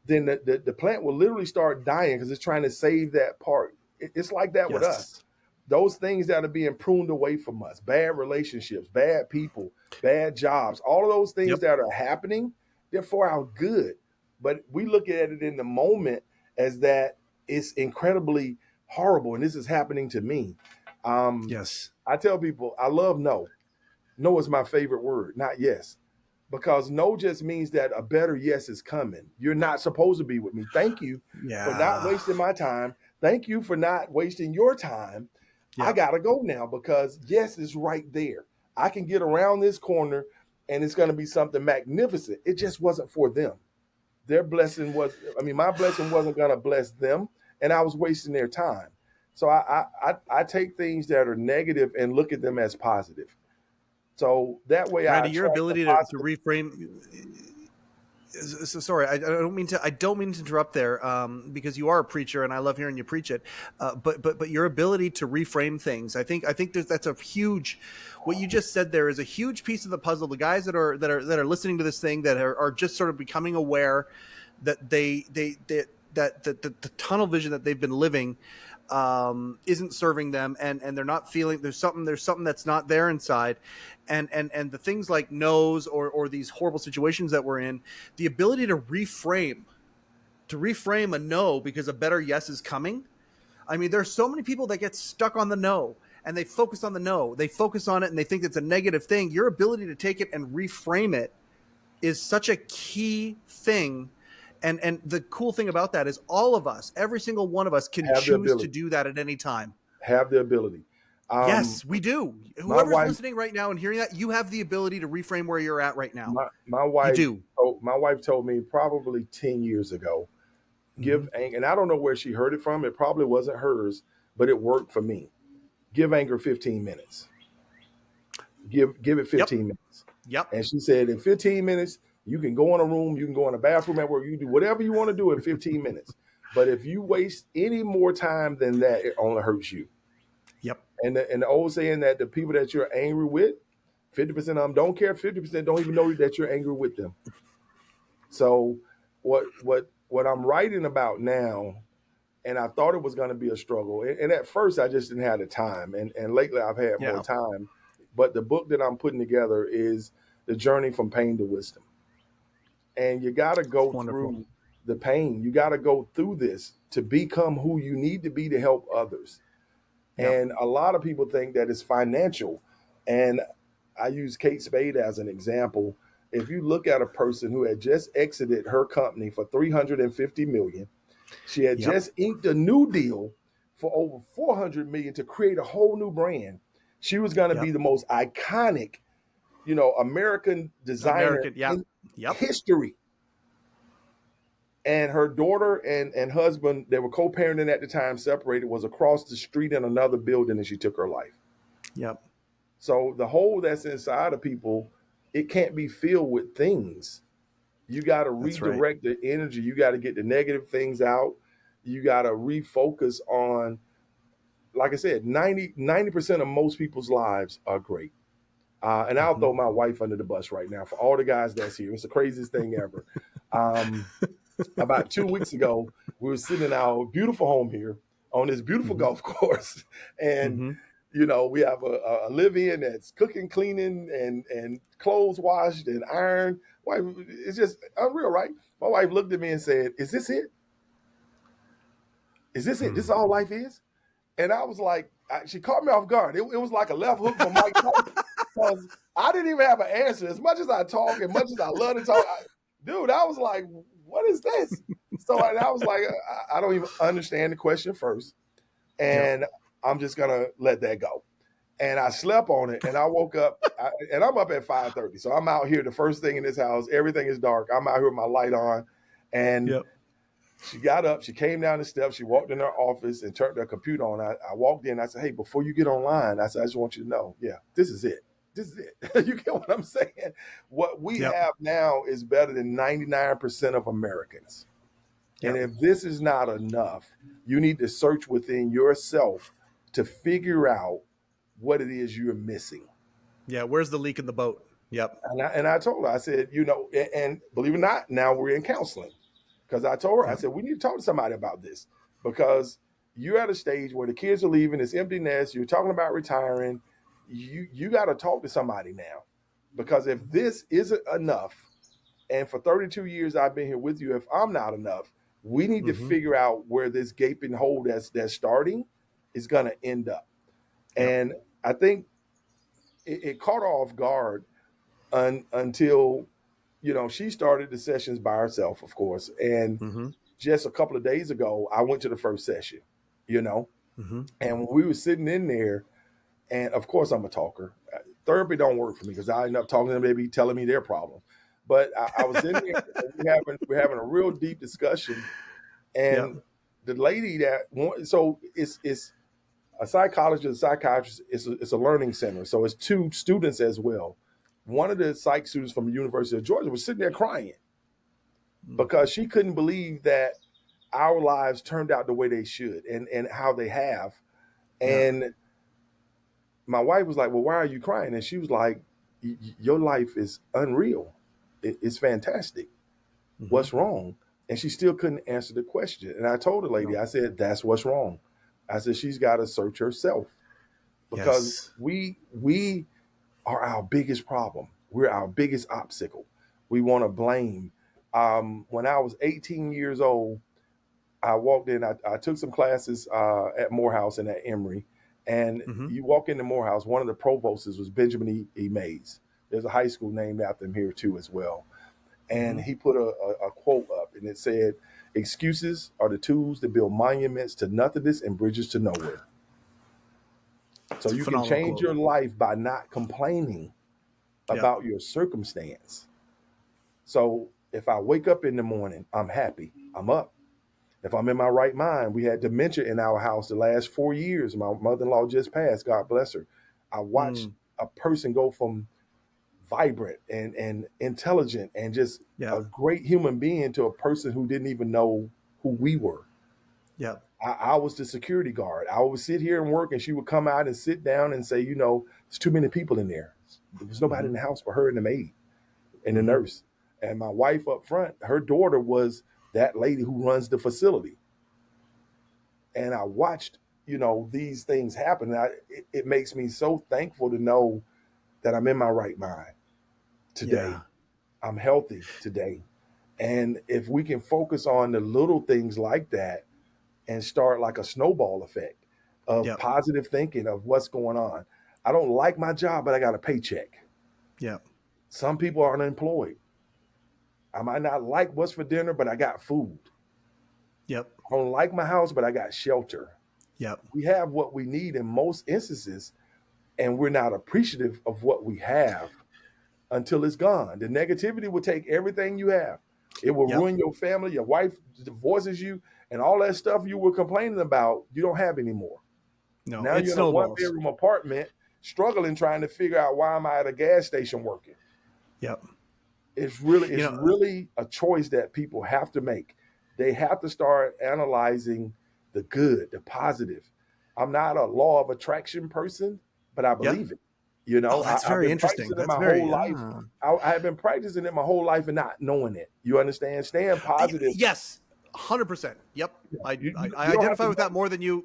then the plant will literally start dying because it's trying to save that part. It's like that with us. Those things that are being pruned away from us, bad relationships, bad people, bad jobs, all of those things that are happening, they're for our good. But we look at it in the moment as that it's incredibly horrible. And this is happening to me. I tell people I love no. No is my favorite word, not yes. Because no just means that a better yes is coming. You're not supposed to be with me. Thank you for not wasting my time. Thank you for not wasting your time. I got to go now because yes is right there. I can get around this corner and it's going to be something magnificent. It just wasn't for them. Their blessing my blessing wasn't going to bless them, and I was wasting their time. So I take things that are negative and look at them as positive. So that way, Randy, your ability to reframe. So sorry, I don't mean to interrupt there, because you are a preacher and I love hearing you preach it. But your ability to reframe things, I think that's a huge. What you just said there is a huge piece of the puzzle. The guys that are listening to this thing that are just sort of becoming aware that that the tunnel vision that they've been living isn't serving them, and they're not feeling there's something that's not there inside, and the things like no's or these horrible situations that we're in, the ability to reframe a no because a better yes is coming. I mean, there's so many people that get stuck on the no and they focus on the no, they focus on it and they think it's a negative thing. Your ability to take it and reframe it is such a key thing. And the cool thing about that is all of us, every single one of us can choose to do that at any time. Have the ability. Yes, we do. Whoever's listening right now and hearing that, you have the ability to reframe where you're at right now. My wife, you do. My wife told me probably 10 years ago, give anger, and I don't know where she heard it from. It probably wasn't hers, but it worked for me. Give anger 15 minutes. Give it 15 minutes. Yep. And she said, in 15 minutes, you can go in a room, you can go in a bathroom at work, you can do whatever you want to do in 15 minutes. But if you waste any more time than that, it only hurts you. Yep. And the old saying that the people that you're angry with, 50% of them don't care, 50% don't even know that you're angry with them. So what I'm writing about now, and I thought it was going to be a struggle. And at first I just didn't have the time. And lately I've had more time. But the book that I'm putting together is The Journey from Pain to Wisdom. And you got to go through the pain. You got to go through this to become who you need to be to help others. And a lot of people think that it's financial. And I use Kate Spade as an example. If you look at a person who had just exited her company for $350 million, she had just inked a new deal for over $400 million to create a whole new brand. She was going to be the most iconic, American designer in history. And her daughter and husband, they were co-parenting at the time, separated, was across the street in another building, and she took her life. Yep. So the hole that's inside of people, it can't be filled with things. You got to redirect the energy. You got to get the negative things out. You got to refocus on, like I said, 90% of most people's lives are great. And I'll throw my wife under the bus right now for all the guys that's here. It's the craziest thing ever. About 2 weeks ago, we were sitting in our beautiful home here on this beautiful golf course. And, we have a live-in that's cooking, cleaning, and clothes washed and ironed. Wife, it's just unreal, right? My wife looked at me and said, "Is this it? Is this it? This is all life is?" And I was like, she caught me off guard. It was like a left hook from Mike Tyson. Because I didn't even have an answer. As much as I talk, as much as I love to talk, I was like, what is this? So I was like, I don't even understand the question first. And I'm just going to let that go. And I slept on it, and I woke up, and I'm up at 5:30. So I'm out here the first thing in this house. Everything is dark. I'm out here with my light on. And she got up. She came down the steps. She walked in her office and turned her computer on. I walked in. I said, "Hey, before you get online," I said, "I just want you to know, this is it. This is it." You get what I'm saying? What we have now is better than 99% of Americans. And if this is not enough, you need to search within yourself to figure out what it is you're missing. Yeah, where's the leak in the boat? Yep. And I told her, I said, and believe it or not, now we're in counseling. Because I told her, I said, we need to talk to somebody about this. Because you're at a stage where the kids are leaving, it's empty nest, you're talking about retiring. You got to talk to somebody now. Because if this isn't enough, and for 32 years I've been here with you, if I'm not enough, we need to figure out where this gaping hole that's starting is going to end up. And I think it caught her off guard until, she started the sessions by herself, of course. And just a couple of days ago, I went to the first session, and when we were sitting in there, and of course I'm a talker. Therapy don't work for me because I end up talking to them, they be telling me their problem. But I was in there, and we're having a real deep discussion. And the lady so it's a psychologist, a psychiatrist, it's a learning center. So it's two students as well. One of the psych students from the University of Georgia was sitting there crying because she couldn't believe that our lives turned out the way they should and how they have. And my wife was like, "Well, why are you crying?" And she was like, "Your life is unreal. It's fantastic. What's wrong?" And she still couldn't answer the question. And I told the lady, I said, "That's what's wrong." I said, she's got to search herself because we are our biggest problem. We're our biggest obstacle. We want to blame. When I was 18 years old, I walked in, I took some classes at Morehouse and at Emory. And you walk into Morehouse, one of the provosts was Benjamin E. Mays. There's a high school named after him here too as well. And he put a quote up, and it said, "Excuses are the tools that build monuments to nothingness and bridges to nowhere." So you can Phenomenal change quote. your life by not complaining about your circumstance. So if I wake up in the morning, I'm happy. I'm up. If I'm in my right mind, we had dementia in our house the last 4 years. My mother-in-law just passed, God bless her. I watched a person go from vibrant and intelligent and just a great human being to a person who didn't even know who we were. Yeah. I was the security guard. I would sit here and work, and she would come out and sit down and say, you know, there's too many people in there. There was nobody in the house but her and the maid and the nurse. And my wife up front, her daughter was that lady who runs the facility. And I watched, you know, these things happen. And it makes me so thankful to know that I'm in my right mind today. Yeah. I'm healthy today. And if we can focus on the little things like that and start like a snowball effect of positive thinking of what's going on. I don't like my job, but I got a paycheck. Yeah. Some people are unemployed. I might not like what's for dinner, but I got food. Yep. I don't like my house, but I got shelter. Yep. We have what we need in most instances, and we're not appreciative of what we have until it's gone. The negativity will take everything you have. It will ruin your family. Your wife divorces you, and all that stuff you were complaining about, you don't have anymore. No, now you're in a one-bedroom apartment, struggling, trying to figure out why am I at a gas station working. Yep. It's really a choice that people have to make. They have to start analyzing the good, the positive. I'm not a law of attraction person, but I believe it. You know, that's very interesting. That's my whole life. I have been practicing it my whole life and not knowing it. You understand? Staying positive. Yes, 100%. Yep. I identify with that more than you'll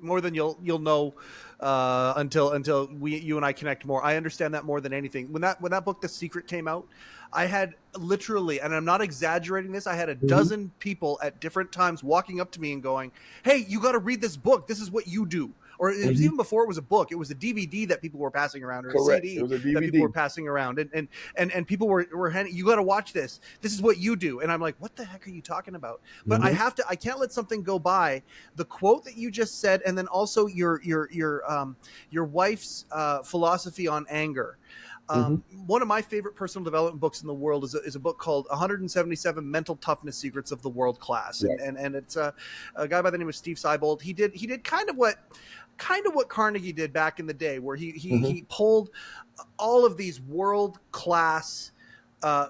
know until you and I connect more. I understand that more than anything. When that book The Secret came out, I had literally, and I'm not exaggerating this, I had a dozen people at different times walking up to me and going, "Hey, you got to read this book. This is what you do." Or it was even before it was a book. It was a DVD that people were passing around, or Correct. a CD It was a DVD that people were passing around, and people were handing, "You got to watch this. This is what you do." And I'm like, "What the heck are you talking about?" But I can't let something go by. The quote that you just said, and then also your wife's philosophy on anger. One of my favorite personal development books in the world is a book called 177 Mental Toughness Secrets of the World Class. And it's a guy by the name of Steve Seibold. He did kind of what Carnegie did back in the day, where he pulled all of these world class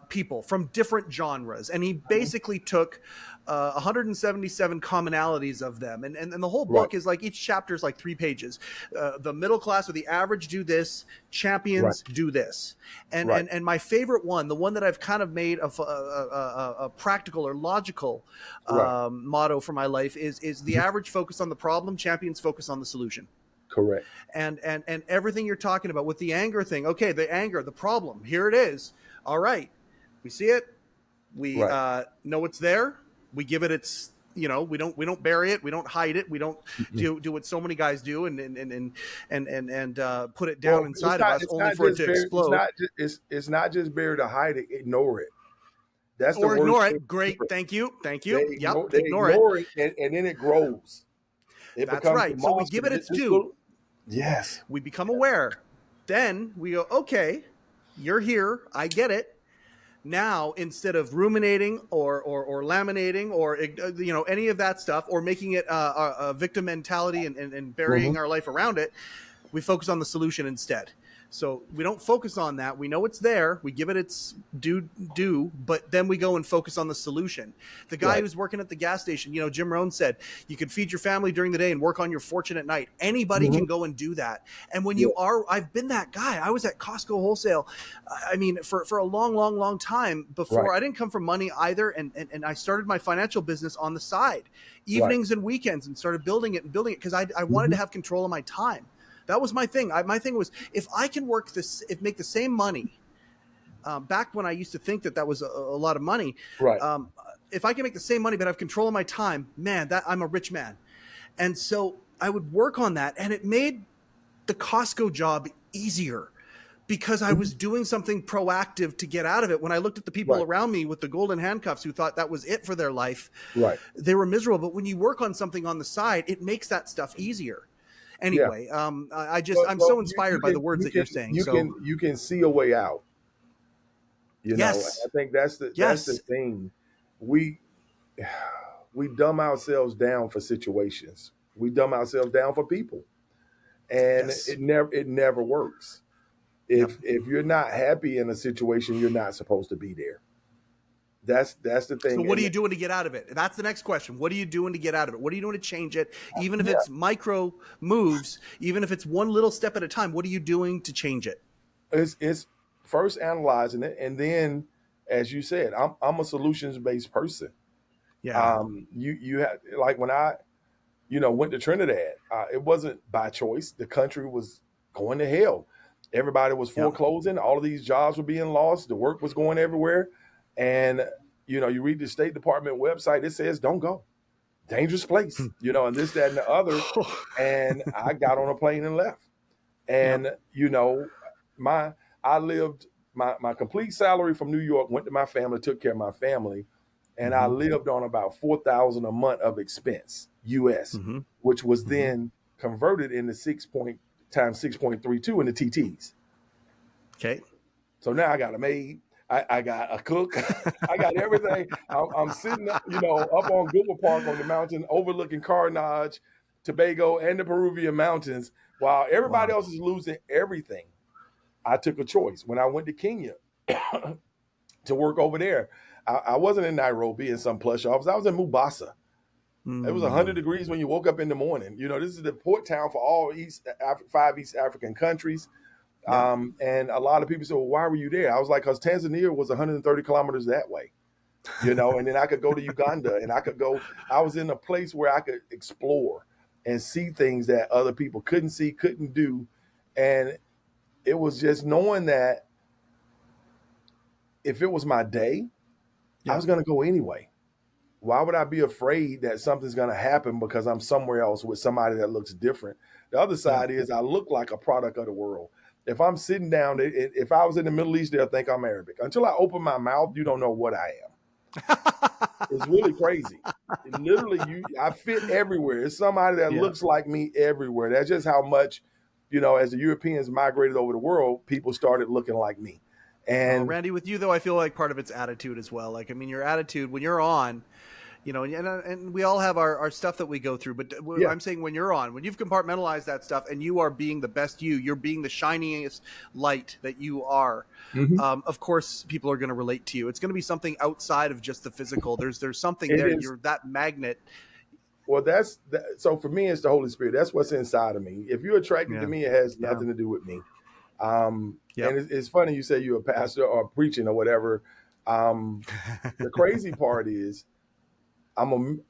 people from different genres, and he basically took 177 commonalities of them, and the whole book is like, each chapter is like 3 pages. The middle class or the average do this, champions do this, and my favorite one, the one that I've kind of made a practical or logical motto for my life is the average focus on the problem, champions focus on the solution. Correct. And everything you're talking about with the anger thing. Okay, the anger, the problem, here it is. All right, we see it. We know it's there. We give it its, we don't bury it. We don't hide it. We don't do what so many guys do and put it down inside of us only for it to explode. It's not just bury to hide it. Ignore it. That's the or worst ignore thing. it. Great. Thank you. They Ignore it. And then it grows. That's right. So we give it its due. Yes. We become aware. Then we go, okay, you're here. I get it. Now, instead of ruminating or laminating or any of that stuff, or making it a victim mentality and burying our life around it, we focus on the solution instead. So we don't focus on that. We know it's there. We give it its due, but then we go and focus on the solution. The guy who's working at the gas station, Jim Rohn said, you can feed your family during the day and work on your fortune at night. Anybody can go and do that. And when you are, I've been that guy. I was at Costco wholesale. I mean, for a long time before. I didn't come from money either. And I started my financial business on the side, evenings and weekends, and started building it because I wanted to have control of my time. That was my thing. My thing was, if I can make the same money, back when I used to think that was a lot of money. If I can make the same money, but have control of my time, man, I'm a rich man. And so I would work on that, and it made the Costco job easier because I was doing something proactive to get out of it. When I looked at the people around me with the golden handcuffs who thought that was it for their life, they were miserable. But when you work on something on the side, it makes that stuff easier. Yeah. Anyway, I'm Well, so inspired by the words that you're saying. So you can see a way out. You know, and yes, I think that's the yes, thing. We we dumb ourselves down for situations. We dumb ourselves down for people, and yes, it never works. yep. If you're not happy in a situation, you're not supposed to be there. That's the So thing. what are And you doing to get out of it? That's the next question. What are you doing to get out of it? What are you doing to change it? Even if yeah, it's micro moves, even if it's one little step at a time, what are you doing to change it? it's first analyzing it, and then, as you said, I'm a solutions based person. Yeah, You had, like, when I went to Trinidad, it wasn't by choice. The country was going to hell. Everybody was yep, foreclosing. All of these jobs were being lost. The work was going everywhere. And, you read the State Department website, it says, don't go. Dangerous place, and this, that, and the other. And I got on a plane and left. yep. And, my, I lived, my complete salary from New York went to my family, took care of my family. And I Mm-hmm. lived on about 4,000 a month of expense, US, Mm-hmm. which was Mm-hmm. then converted into 6.32 in the TTs. Okay. So now I got a maid, I got a cook, I got everything. I'm sitting, up on Google Park on the mountain, overlooking Carnage, Tobago, and the Peruvian mountains, while everybody Wow. else is losing everything. I took a choice when I went to Kenya to work over there. I wasn't in Nairobi in some plush office. I was in Mombasa. It was 100 Mm. degrees when you woke up in the morning. This is the port town for all five East African countries. Yeah. And a lot of people said, well, why were you there? I was like, because Tanzania was 130 kilometers that way, and then I could go to Uganda, and I was in a place where I could explore and see things that other people couldn't see, couldn't do. And it was just knowing that if it was my day, I Yeah. was going to go anyway. Why would I be afraid that something's going to happen because I'm somewhere else with somebody that looks different? The other Yeah. side is I look like a product of the world. If I'm sitting down, if I was in the Middle East, they'll think I'm Arabic. Until I open my mouth, you don't know what I am. It's really crazy. Literally, I fit everywhere. It's somebody that Yeah. looks like me everywhere. That's just how much, as the Europeans migrated over the world, people started looking like me. And Randy, with you though, I feel like part of it's attitude as well. Like, I mean, your attitude when you're on, and we all have our stuff that we go through, but yeah, I'm saying when you've compartmentalized that stuff and you are being the best you're being the shiniest light that you are. mm-hmm. Of course, people are going to relate to you. It's going to be something outside of just the physical. There's something It there. is. You're that magnet. Well, so for me, it's the Holy Spirit. That's what's inside of me. If you're attracted to me, it has nothing to do with me. And it's funny you say you're a pastor or preaching or whatever. The crazy part is I'm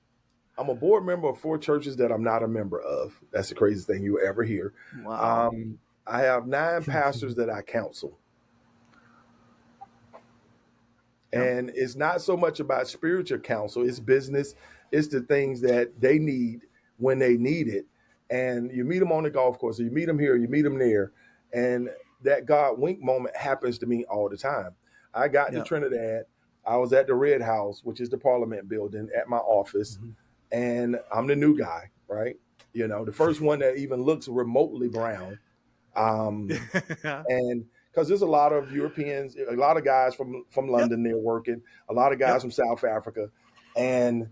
a board member of 4 churches that I'm not a member of. That's the craziest thing you ever hear. Wow. I have 9 pastors that I counsel. And it's not so much about spiritual counsel, it's business. It's the things that they need when they need it. And you meet them on the golf course, or you meet them here, you meet them there. And that God wink moment happens to me all the time. I got to Trinidad. I was at the Red House, which is the Parliament building, at my office. Mm-hmm. And I'm the new guy, right? The first one that even looks remotely brown. And because there's a lot of Europeans, a lot of guys from London there working, a lot of guys from South Africa. And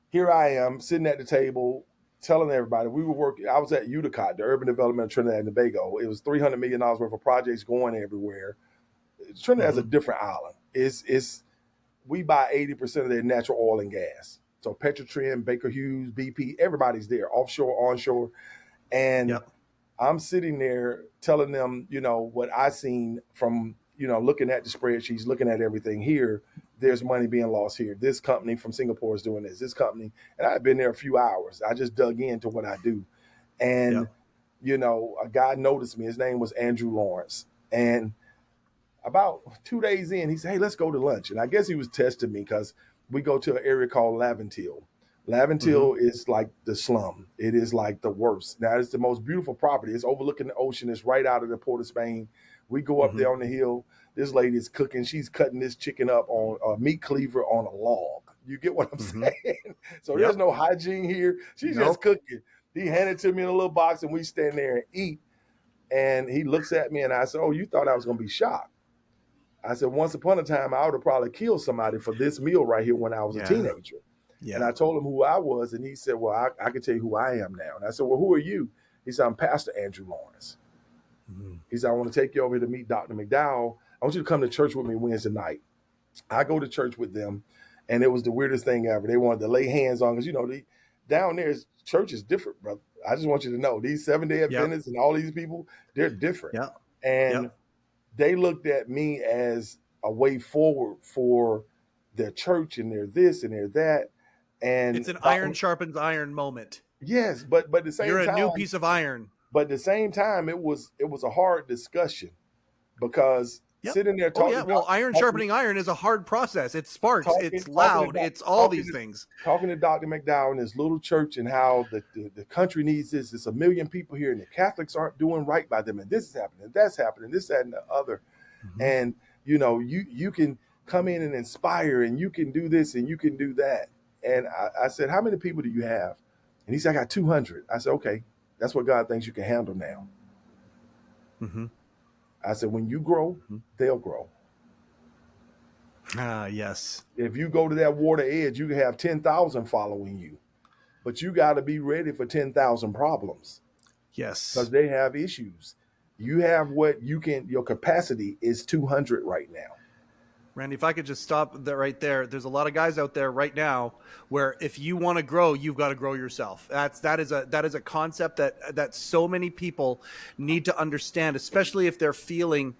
here I am sitting at the table telling everybody we were working. I was at Utica, the urban development of Trinidad and Tobago. It was $300 million worth of projects going everywhere. Trinidad's a different island. We buy 80% of their natural oil and gas. So Petrotrim, Baker Hughes, BP, everybody's there, offshore, onshore. And I'm sitting there telling them, what I seen from, looking at the spreadsheets, looking at everything here. There's money being lost here. This company from Singapore is doing this. This company, and I've been there a few hours. I just dug into what I do. And, a guy noticed me. His name was Andrew Lawrence. And about 2 days in, he said, hey, let's go to lunch. And I guess he was testing me because we go to an area called Laventille. Laventille is like the slum. It is like the worst. Now, it's the most beautiful property. It's overlooking the ocean. It's right out of the Port of Spain. We go up there on the hill. This lady is cooking. She's cutting this chicken up on a meat cleaver on a log. You get what I'm saying? So there's no hygiene here. She's just cooking. He handed it to me in a little box, and we stand there and eat. And he looks at me, and I said, "Oh, you thought I was going to be shocked?" I said, "Once upon a time, I would have probably killed somebody for this meal right here when I was a teenager." Yeah. And I told him who I was, and he said, "Well, I can tell you who I am now." And I said, "Well, who are you?" He said, "I'm Pastor Andrew Lawrence." Mm-hmm. He said, "I want to take you over to meet Dr. McDowell. I want you to come to church with me Wednesday night." I go to church with them, and it was the weirdest thing ever. They wanted to lay hands on, because, down there, church is different, brother. I just want you to know, these 7-Day Adventists and all these people, they're different. Yeah. And they looked at me as a way forward for their church, and they're this and they're that. And it's an iron sharpens iron moment. Yes, but at the same time, you're a new piece of iron. But at the same time, it was a hard discussion, because sitting there talking. Well, iron sharpening iron is a hard process. It sparks. It's loud. It's all these things. Talking to Dr. McDowell in his little church, and how the country needs this. There's 1 million people here, and the Catholics aren't doing right by them, and this is happening, that's happening, this, that, and the other. Mm-hmm. And you can come in and inspire, and you can do this, and you can do that. And I said, "How many people do you have?" And he said, "I got 200. I said, "Okay, that's what God thinks you can handle now." Mm-hmm. I said, "When you grow, they'll grow." Yes. If you go to that water edge, you can have 10,000 following you, but you got to be ready for 10,000 problems. Yes. Because they have issues. You have your capacity is 200 right now. Randy, if I could just stop that right there. There's a lot of guys out there right now where if you want to grow, you've got to grow yourself. That is a concept that so many people need to understand, especially if they're feeling.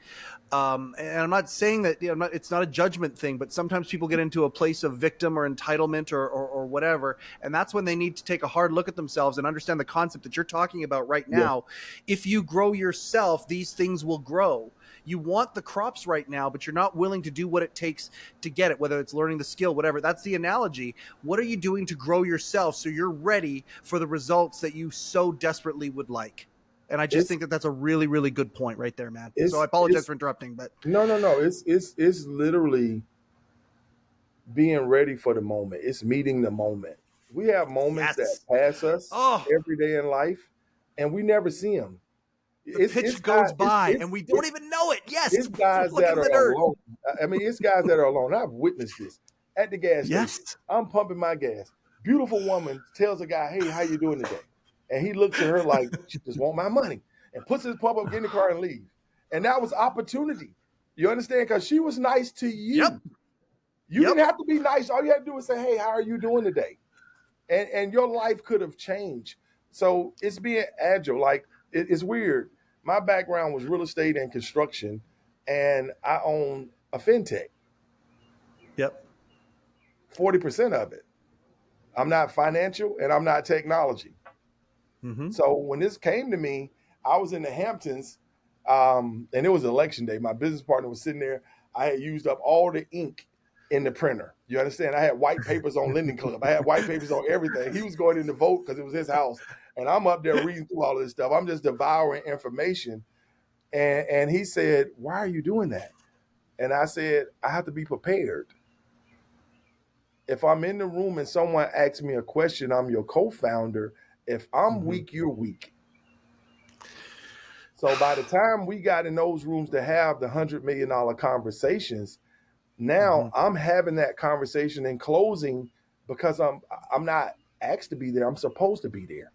And I'm not saying that it's not a judgment thing, but sometimes people get into a place of victim or entitlement or whatever, and that's when they need to take a hard look at themselves and understand the concept that you're talking about right now. Yeah. If you grow yourself, these things will grow. You want the crops right now, but you're not willing to do what it takes to get it, whether it's learning the skill, whatever. That's the analogy. What are you doing to grow yourself so you're ready for the results that you so desperately would like? And I just think that that's a really, really good point right there, man. So I apologize for interrupting, but no. It's literally being ready for the moment. It's meeting the moment. We have moments that pass us every day in life, and we never see them. The pitch goes by, and we don't even know it. Yes, it's guys that are alone. I mean, it's guys that are alone. I've witnessed this at the gas station. I'm pumping my gas. Beautiful woman tells a guy, "Hey, how you doing today?" And he looks at her like, "She just want my money," and puts his pump up, get in the car, and leave. And that was opportunity. You understand? Because she was nice to you. Yep. You didn't have to be nice. All you had to do was say, "Hey, how are you doing today?" And your life could have changed. So it's being agile. Like, it's weird. My background was real estate and construction, and I own a fintech. Yep. 40% of it. I'm not financial, and I'm not technology. Mm-hmm. So when this came to me, I was in the Hamptons, and it was election day. My business partner was sitting there. I had used up all the ink in the printer. You understand? I had white papers on Linden Club. I had white papers on everything. He was going in to vote because it was his house. And I'm up there reading through all of this stuff. I'm just devouring information. And he said, "Why are you doing that?" And I said, "I have to be prepared. If I'm in the room and someone asks me a question, I'm your co-founder. If I'm weak, you're weak." So by the time we got in those rooms to have the $100 million conversations, now I'm having that conversation in closing because I'm not asked to be there. I'm supposed to be there.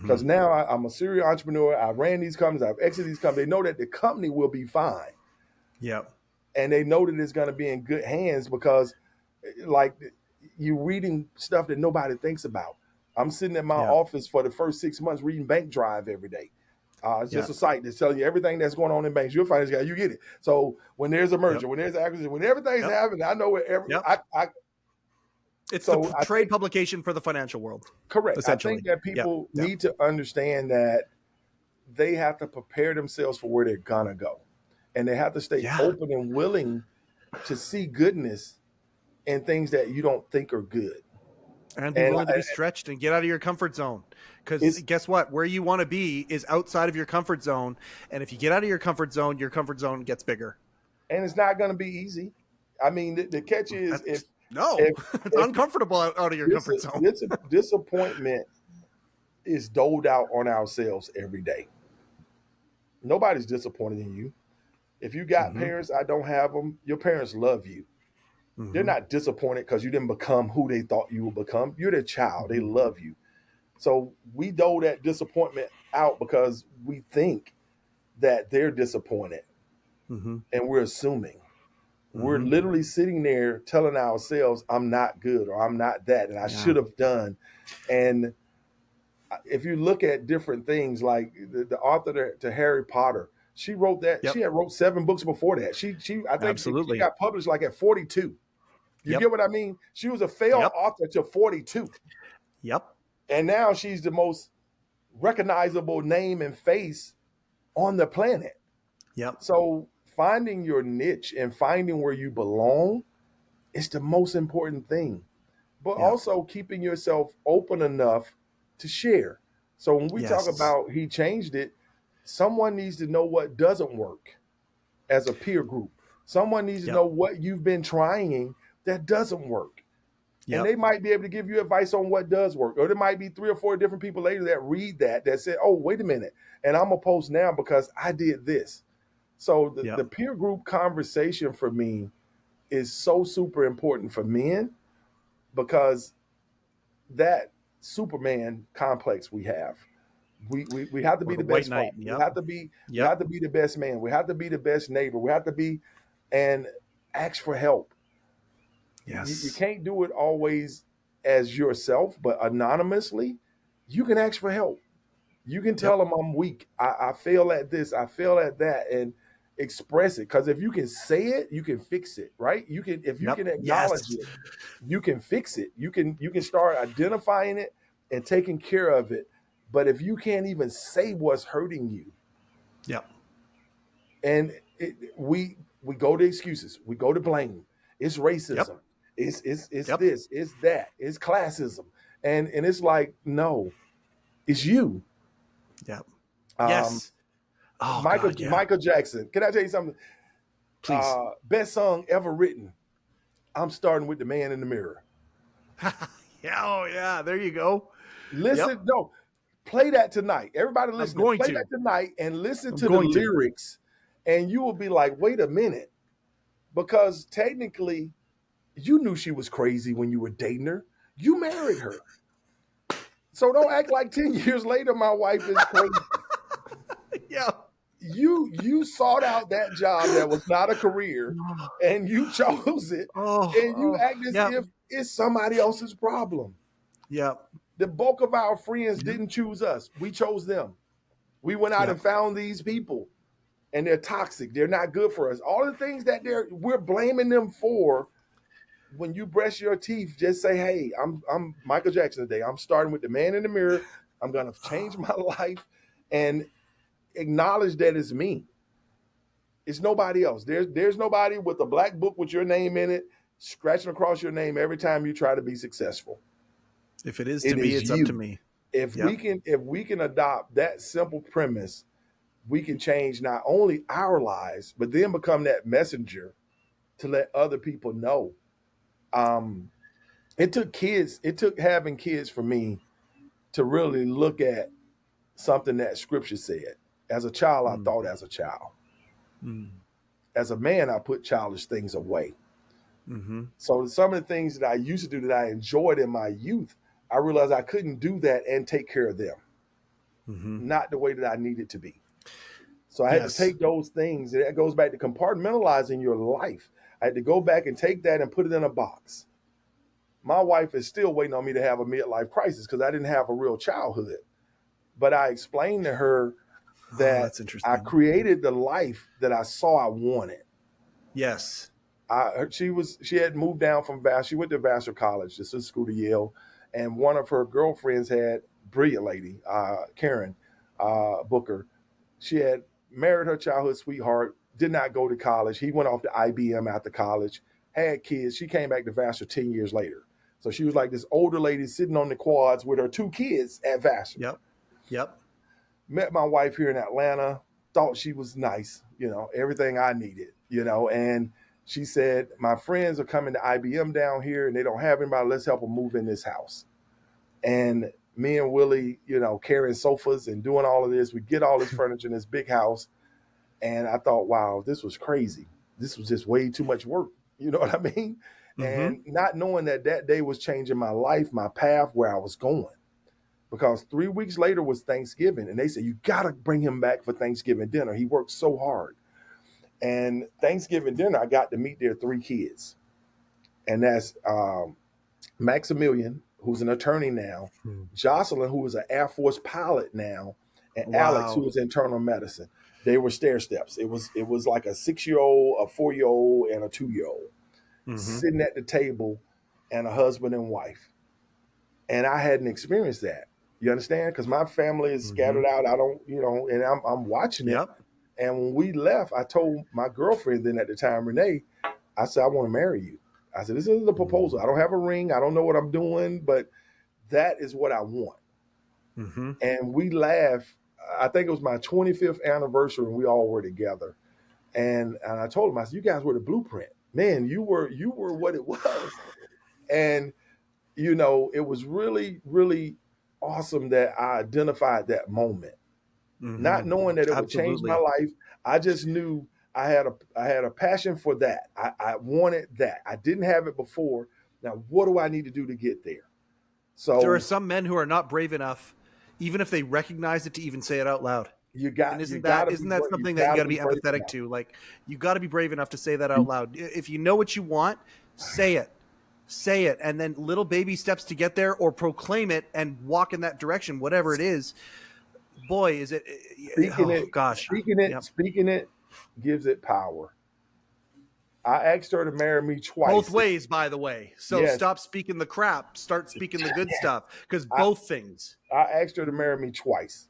Because now I'm a serial entrepreneur. I've ran these companies. I've exited these companies. They know that the company will be fine. Yep. And they know that it's going to be in good hands because, like, you're reading stuff that nobody thinks about. I'm sitting in my office for the first 6 months reading Bank Drive every day. It's just a site that's telling you everything that's going on in banks. You're a finance guy. You get it. So when there's a merger, when there's an acquisition, when everything's happening, I know where it's the trade publication for the financial world. Correct. I think that people need to understand that they have to prepare themselves for where they're going to go. And they have to stay open and willing to see goodness in things that you don't think are good. And be willing to be stretched and get out of your comfort zone. Because guess what? Where you want to be is outside of your comfort zone. And if you get out of your comfort zone gets bigger. And it's not going to be easy. I mean, the catch is it's uncomfortable out of your comfort zone. Disappointment is doled out on ourselves every day. Nobody's disappointed in you. If you got parents, I don't have them, your parents love you. They're not disappointed because you didn't become who they thought you would become. You're their child. They love you. So we dole that disappointment out because we think that they're disappointed. And we're assuming. We're literally sitting there telling ourselves, I'm not good or I'm not that, and I should have done. And if you look at different things, like the author to Harry Potter, she wrote that. She had wrote 7 books before that. I think she got published like at 42. You get what I mean? She was a failed author to 42. And now she's the most recognizable name and face on the planet. So finding your niche and finding where you belong is the most important thing. But also keeping yourself open enough to share. So when we talk about he changed it, someone needs to know what doesn't work as a peer group. Someone needs to know what you've been trying that doesn't work. And they might be able to give you advice on what does work. Or there might be 3 or 4 different people later that read that say, oh, wait a minute. And I'm going to post now because I did this. So the peer group conversation for me is so super important for men, because that Superman complex we have. We have to be the best father. We have to be the best man. We have to be the best neighbor. We have to be and ask for help. You can't do it always as yourself, but anonymously, you can ask for help. You can tell them I'm weak. I fail at this. I fail at that, and express it. Because if you can say it, you can fix it, right? You can, if you can acknowledge it, you can fix it. You can start identifying it and taking care of it. But if you can't even say what's hurting you, and we go to excuses, we go to blame. It's racism. It's this, it's that, it's classism, and it's like, no, it's you. Michael Jackson. Can I tell you something? Please. Best song ever written. I'm starting with The Man in the Mirror. There you go. Listen, no, play that tonight. Everybody listen. Play that tonight and listen to the lyrics, and you will be like, wait a minute, because technically, you knew she was crazy when you were dating her. You married her. So don't act like 10 years later my wife is crazy. You sought out that job that was not a career, and you chose it, and you act as if it's somebody else's problem. The bulk of our friends didn't choose us. We chose them. We went out and found these people, and they're toxic. They're not good for us. All the things that we're blaming them for. When you brush your teeth, just say, hey, I'm Michael Jackson today. I'm starting with The Man in the Mirror. I'm going to change my life and acknowledge that it's me. It's nobody else. There's nobody with a black book with your name in it, scratching across your name every time you try to be successful. If it is to me, it's up to me. If we can adopt that simple premise, we can change not only our lives, but then become that messenger to let other people know. It took having kids for me to really look at something that scripture said. As a child, I thought as a child. As a man, I put childish things away. So some of the things that I used to do that I enjoyed in my youth, I realized I couldn't do that and take care of them. Not the way that I needed to be. So I had to take those things, and that goes back to compartmentalizing your life. I had to go back and take that and put it in a box. My wife is still waiting on me to have a midlife crisis because I didn't have a real childhood. But I explained to her that I created the life that I saw I wanted. She had moved down from Vassar. She went to Vassar College, this is school to Yale. And one of her girlfriends had, brilliant lady, Karen Booker. She had married her childhood sweetheart, did not go to college. He went off to IBM after college, had kids. She came back to Vassar 10 years later. So she was like this older lady sitting on the quads with her 2 kids at Vassar. Met my wife here in Atlanta, thought she was nice, everything I needed, and she said, my friends are coming to IBM down here and they don't have anybody. Let's help them move in this house. And me and Willie, carrying sofas and doing all of this. We get all this furniture in this big house. And I thought, wow, this was crazy. This was just way too much work. You know what I mean? And not knowing that day was changing my life, my path, where I was going. Because 3 weeks later was Thanksgiving. And they said, you got to bring him back for Thanksgiving dinner. He worked so hard. And Thanksgiving dinner, I got to meet their 3 kids. And that's Maximilian, who's an attorney now, Jocelyn, who is an Air Force pilot now, and Alex, who is internal medicine. They were stair steps. It was like a 6-year-old, a 4-year-old, and a 2-year-old sitting at the table, and a husband and wife. And I hadn't experienced that. You understand? Because my family is scattered out. I don't, and I'm watching it. And when we left, I told my girlfriend then at the time, Renee, I said, I want to marry you. I said, this is the proposal. I don't have a ring. I don't know what I'm doing, but that is what I want. And we laughed. I think it was my 25th anniversary, and we all were together. And I told him, I said, you guys were the blueprint. Man, you were what it was. And, it was really, really awesome that I identified that moment. Not knowing that it would change my life. I just knew I had a passion for that. I wanted that. I didn't have it before. Now, what do I need to do to get there? So there are some men who are not brave enough, even if they recognize it, to even say it out loud. Isn't that something that you got to be empathetic to? Like, you got to be brave enough to say that out loud. If you know what you want, say it, and then little baby steps to get there, or proclaim it and walk in that direction, whatever it is. Boy, is it! Speaking it gives it power. I asked her to marry me twice. Both ways, by the way. So Stop speaking the crap. Start speaking the good stuff. Because both things. I asked her to marry me twice.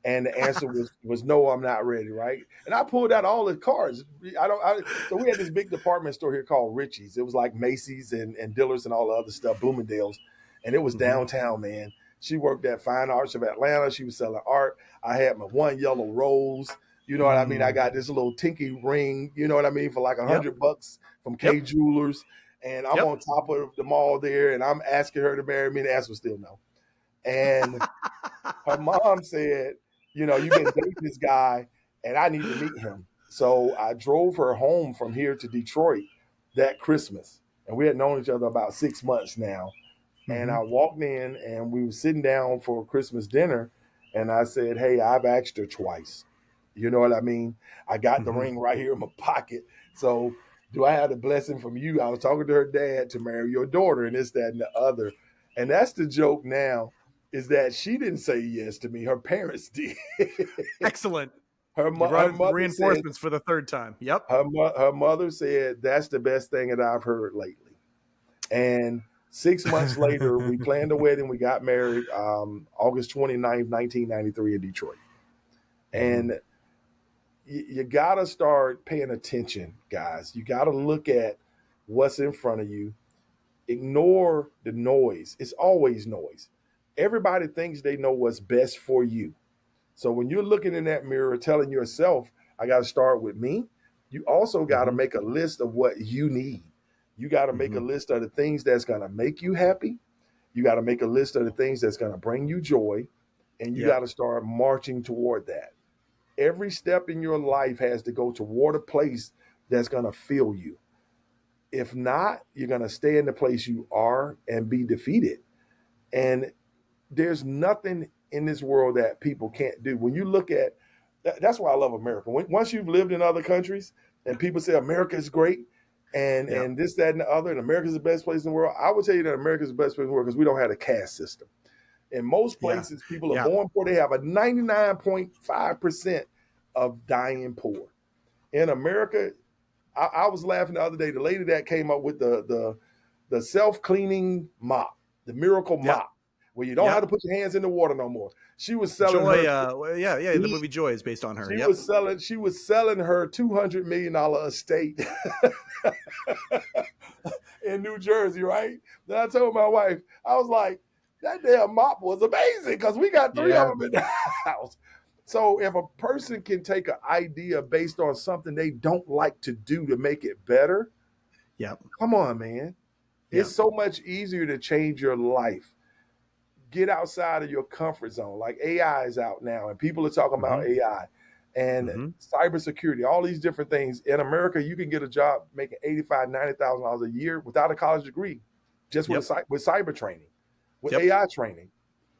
And the answer was no, I'm not ready, right? And I pulled out all the cards. So we had this big department store here called Richie's. It was like Macy's and Dillard's and all the other stuff, Bloomingdale's. And it was downtown, man. She worked at Fine Arts of Atlanta. She was selling art. I had my one yellow rose. You know what I mean? I got this little tinky ring, you know what I mean, for like $100 from K Jewelers. And I'm on top of the mall there, and I'm asking her to marry me, and the answer was still no. And her mom said, you've been dating this guy, and I need to meet him. So I drove her home from here to Detroit that Christmas. And we had known each other about 6 months now. And I walked in, and we were sitting down for Christmas dinner, and I said, hey, I've asked her twice. You know what I mean? I got the ring right here in my pocket. So do I have the blessing from you? I was talking to her dad to marry your daughter, and this, that, and the other. And that's the joke now, is that she didn't say yes to me. Her parents did. Excellent. Her mother reinforcements for the third time. Yep. Her mother said, that's the best thing that I've heard lately. And 6 months later, we planned a wedding. We got married August 29th, 1993 in Detroit. And you got to start paying attention, guys. You got to look at what's in front of you. Ignore the noise. It's always noise. Everybody thinks they know what's best for you. So when you're looking in that mirror, telling yourself, I got to start with me, you also got to make a list of what you need. You got to make a list of the things that's going to make you happy. You got to make a list of the things that's going to bring you joy. And you got to start marching toward that. Every step in your life has to go toward a place that's going to fill you. If not, you're going to stay in the place you are and be defeated. And there's nothing in this world that people can't do. When you look at, that's why I love America. Once you've lived in other countries and people say America is great and this, that, and the other, and America's the best place in the world, I would tell you that America's the best place in the world because we don't have a caste system. In most places, people are born poor. They have a 99.5% of dying poor. In America, I was laughing the other day. The lady that came up with the self-cleaning mop, the miracle mop, where you don't have to put your hands in the water no more. She was selling Joy. The movie Joy is based on her. She was selling her $200 million estate in New Jersey, right? Then I told my wife, I was like, that damn mop was amazing because we got 3 of them in the house. So if a person can take an idea based on something they don't like to do to make it better, come on, man. It's so much easier to change your life. get outside of your comfort zone. Like AI is out now, and people are talking about AI and cybersecurity, all these different things. In America, you can get a job making $85,000, $90,000 a year without a college degree, just with cyber training, with AI training.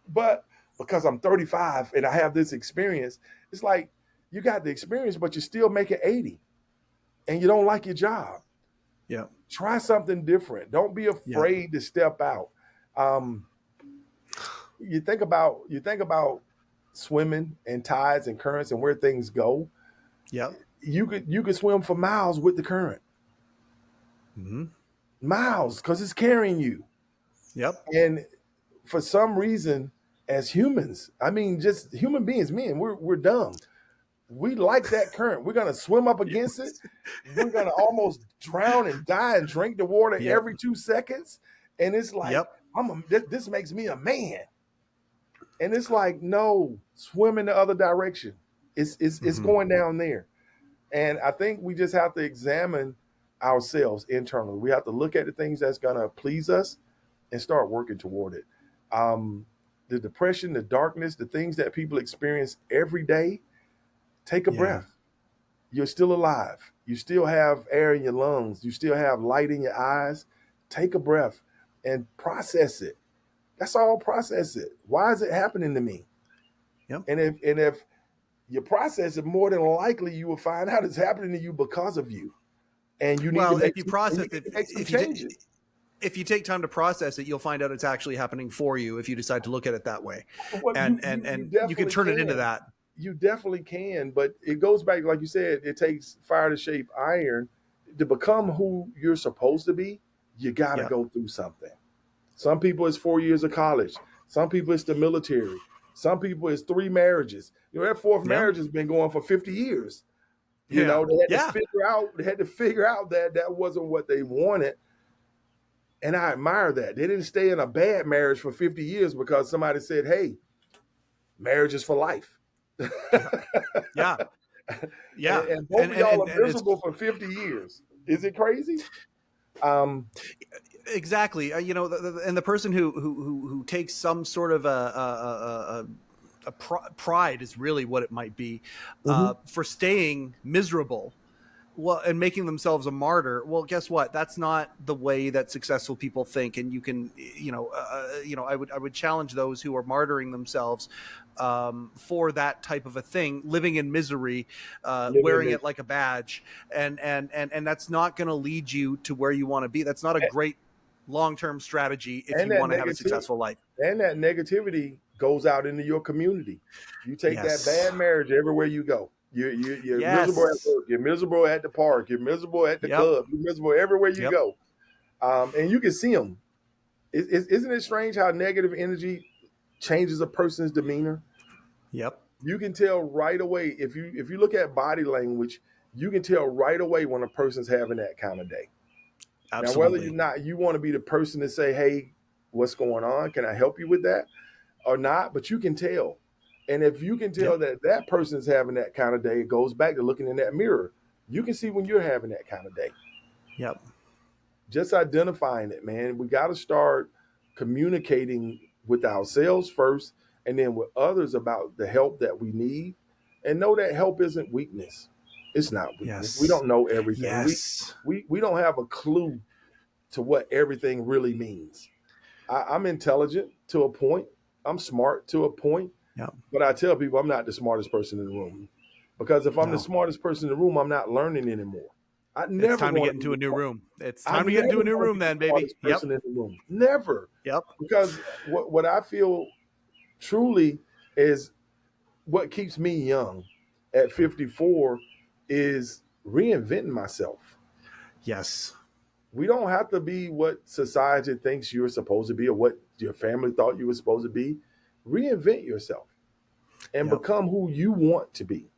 But because I'm 35 and I have this experience, it's like you got the experience, but you're still making 80 and you don't like your job. Yeah. Try something different. Don't be afraid to step out. You think about swimming and tides and currents and where things go. Yeah. You could swim for miles with the current. Miles, because it's carrying you. Yep. And for some reason, as humans, I mean, just human beings, men, we're dumb. We like that current. We're gonna swim up against it. We're gonna almost drown and die and drink the water every 2 seconds. And it's like, this makes me a man. And it's like, no, swim in the other direction. It's going down there. And I think we just have to examine ourselves internally. We have to look at the things that's gonna please us and start working toward it. The depression, the darkness, the things that people experience every day, take a breath. You're still alive. You still have air in your lungs. You still have light in your eyes. Take a breath and process it. That's all. Process it. Why is it happening to me? Yep. And if you process it, more than likely you will find out it's happening to you because of you. And you need to make some changes. If you take time to process it, you'll find out it's actually happening for you if you decide to look at it that way. Well, and you can turn it into that. You definitely can, but it goes back, like you said, it takes fire to shape iron. To become who you're supposed to be, you got to go through something. Some people it's 4 years of college. Some people it's the military. Some people it's 3 marriages. That fourth marriage has been going for 50 years. You know, they had to figure out that wasn't what they wanted. And I admire that. They didn't stay in a bad marriage for 50 years because somebody said, hey, marriage is for life. Yeah. And both of y'all are miserable for 50 years. Is it crazy? Exactly. And the person who takes some sort of a pride is really what it might be for staying miserable. Well, and making themselves a martyr. Well, guess what? That's not the way that successful people think. And you can, I would challenge those who are martyring themselves for that type of a thing, living in misery, wearing it like a badge, and that's not going to lead you to where you want to be. That's not a great long-term strategy if you want to have a successful life. And that negativity goes out into your community. You take that bad marriage everywhere you go. You're miserable at work. You're miserable at the park. You're miserable at the club. You're miserable everywhere you go. And you can see them. Isn't it strange how negative energy changes a person's demeanor? Yep. You can tell right away. If you look at body language, you can tell right away when a person's having that kind of day. Absolutely. Now, whether you want to be the person to say, hey, what's going on? Can I help you with that? Or not? But you can tell. And if you can tell that person is having that kind of day, it goes back to looking in that mirror. You can see when you're having that kind of day. Yep. Just identifying it, man. We got to start communicating with ourselves first and then with others about the help that we need. And know that help isn't weakness. It's not weakness. We don't know everything. Yes. We don't have a clue to what everything really means. I'm intelligent to a point. I'm smart to a point. Yeah. But I tell people I'm not the smartest person in the room. Because if I'm the smartest person in the room, I'm not learning anymore. It's time to get into a new room. It's time to get into a new room then, baby. Person in the room. Never. Yep. Because what I feel truly is what keeps me young at 54 is reinventing myself. Yes. We don't have to be what society thinks you're supposed to be or what your family thought you were supposed to be. Reinvent yourself and become who you want to be.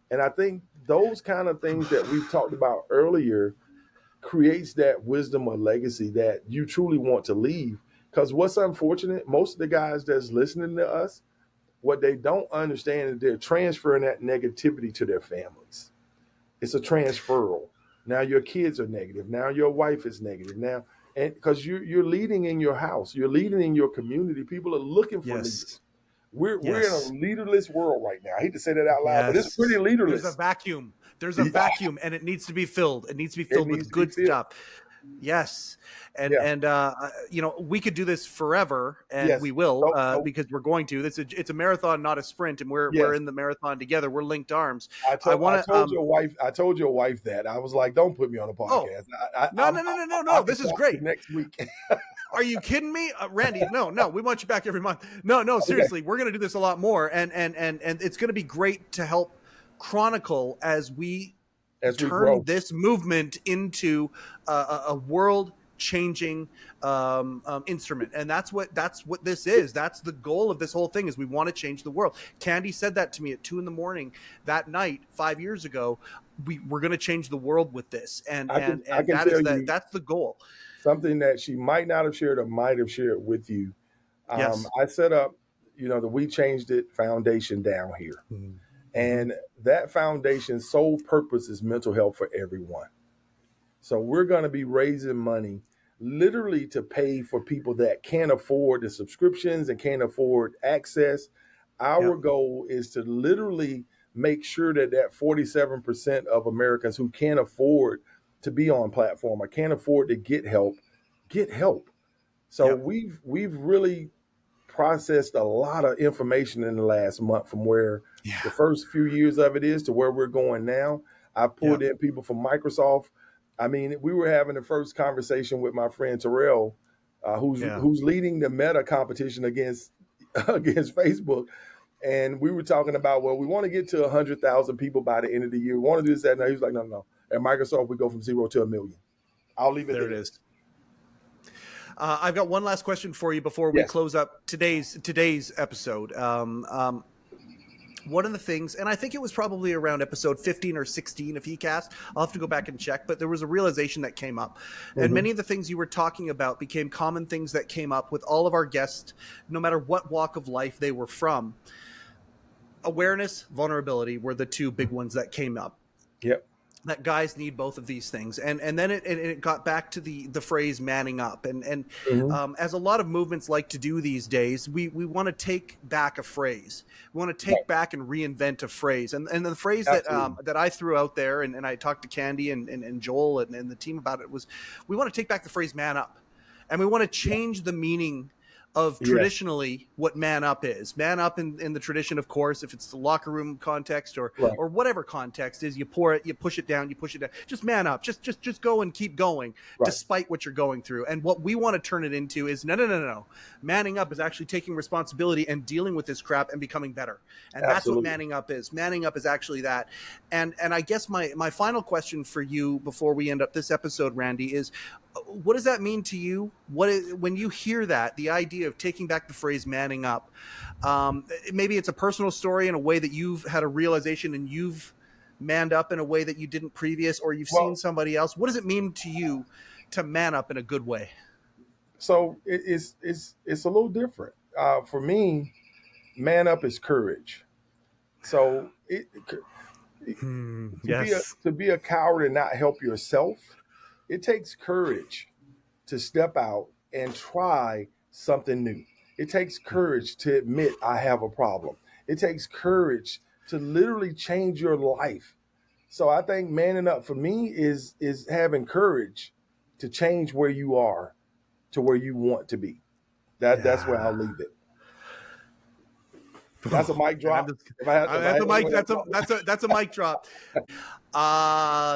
And I think those kind of things that we talked about earlier creates that wisdom or legacy that you truly want to leave. Because what's unfortunate, most of the guys that's listening to us, what they don't understand is they're transferring that negativity to their families. It's a transferal. Now your kids are negative. Now your wife is negative. Now, and because you're leading in your house, you're leading in your community. People are looking for leaders. Yes. We're in a leaderless world right now. I hate to say that out loud, but it's pretty Yes. There's a leaderless. vacuum. There's a vacuum, and it needs to be filled. It needs to be It filled needs with to be good filled. stuff. Yes. And Yeah. and you know, we could do this forever, and Yes. we will, So because we're going to. It's a marathon, not a sprint, and we're yes, in the marathon together. We're linked arms. I I told want to I told your wife that. I was like, don't put me on a Oh, podcast. no, no, no, no, no, no. I can This is talk to great. you next week. Are you kidding me, Randy? No, we want you back every month. No, Okay. seriously, we're going to do this a lot more, and it's going to be great to help chronicle as we As we turn grow. this movement into a world changing instrument, and that's what this is. That's the goal of this whole thing, is we want to change the world. Candy said that to me at 2 a.m. that night 5 years ago. We're going to change the world with this, and I can that's the goal. Something that she might not have shared or might have shared with you. Yes. I set up, the We Changed It Foundation down here. Mm-hmm. And that foundation's sole purpose is mental health for everyone. So we're going to be raising money literally to pay for people that can't afford the subscriptions and can't afford access. Our goal is to literally make sure that 47% of Americans who can't afford to be on platform or can't afford to get help. So we've really processed a lot of information in the last month, from where the first few years of it is to where we're going now. I pulled in people from Microsoft. I mean, we were having the first conversation with my friend Terrell, who's leading the Meta competition against Facebook. And we were talking about, well, we want to get to 100,000 people by the end of the year. We want to do this, that, and that. He was like, no. At Microsoft, we go from 0 to 1 million. I'll leave it there. There it is. I've got one last question for you before we close up today's episode. One of the things, and I think it was probably around episode 15 or 16 of heCast. I'll have to go back and check, but there was a realization that came up. And many of the things you were talking about became common things that came up with all of our guests, no matter what walk of life they were from. Awareness, vulnerability were the two big ones that came up. Yep. That guys need both of these things, and then it got back to the phrase manning up, and as a lot of movements like to do these days, we want to take back a phrase. We want to take back and reinvent a phrase, and the phrase that I threw out there, and I talked to Candy and Joel and the team about it, was we want to take back the phrase man up, and we want to change the meaning of traditionally what man up is. Man up in the tradition, of course, if it's the locker room context or whatever context is, you pour it, you push it down, just man up, just go and keep going despite what you're going through. And what we want to turn it into is no. Manning up is actually taking responsibility and dealing with this crap and becoming better. And that's what manning up is. Manning up is actually that. And I guess my final question for you before we end up this episode, Randy, is what does that mean to you? When you hear that, the idea of taking back the phrase manning up, maybe it's a personal story in a way that you've had a realization and you've manned up in a way that you didn't previous, or you've seen somebody else. What does it mean to you to man up in a good way? So it's a little different. For me, man up is courage. So to be a coward and not help yourself, it takes courage to step out and try something new. It takes courage to admit I have a problem. It takes courage to literally change your life. So I think manning up for me is having courage to change where you are to where you want to be. That's where I'll leave it. That's a mic drop. That's a mic drop.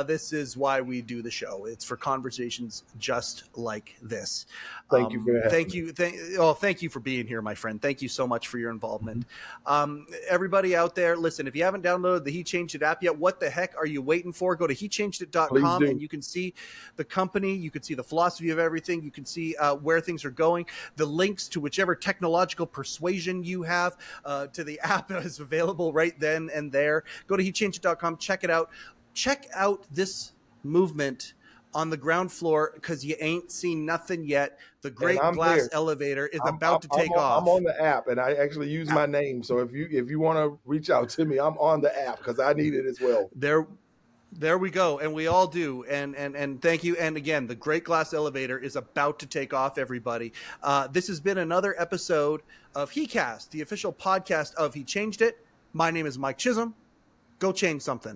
This is why we do the show. It's for conversations just like this. Thank you for having me. Thank you for being here, my friend. Thank you so much for your involvement. Everybody out there, listen, if you haven't downloaded the He Changed It app yet, what the heck are you waiting for? Go to heChangedIt.com and you can see the company. You can see the philosophy of everything. You can see where things are going. The links to whichever technological persuasion you have to the app is available right then and there. Go to heChangedIt.com. Check it out. Check out this movement on the ground floor, because you ain't seen nothing yet. The Great Glass Elevator is about to take off. I'm on the app, and I actually use my name. So if you want to reach out to me, I'm on the app because I need it as well. There we go. And we all do. And thank you. And again, the Great Glass Elevator is about to take off, everybody. This has been another episode of heCast, the official podcast of He Changed It. My name is Mike Chisholm. Go change something.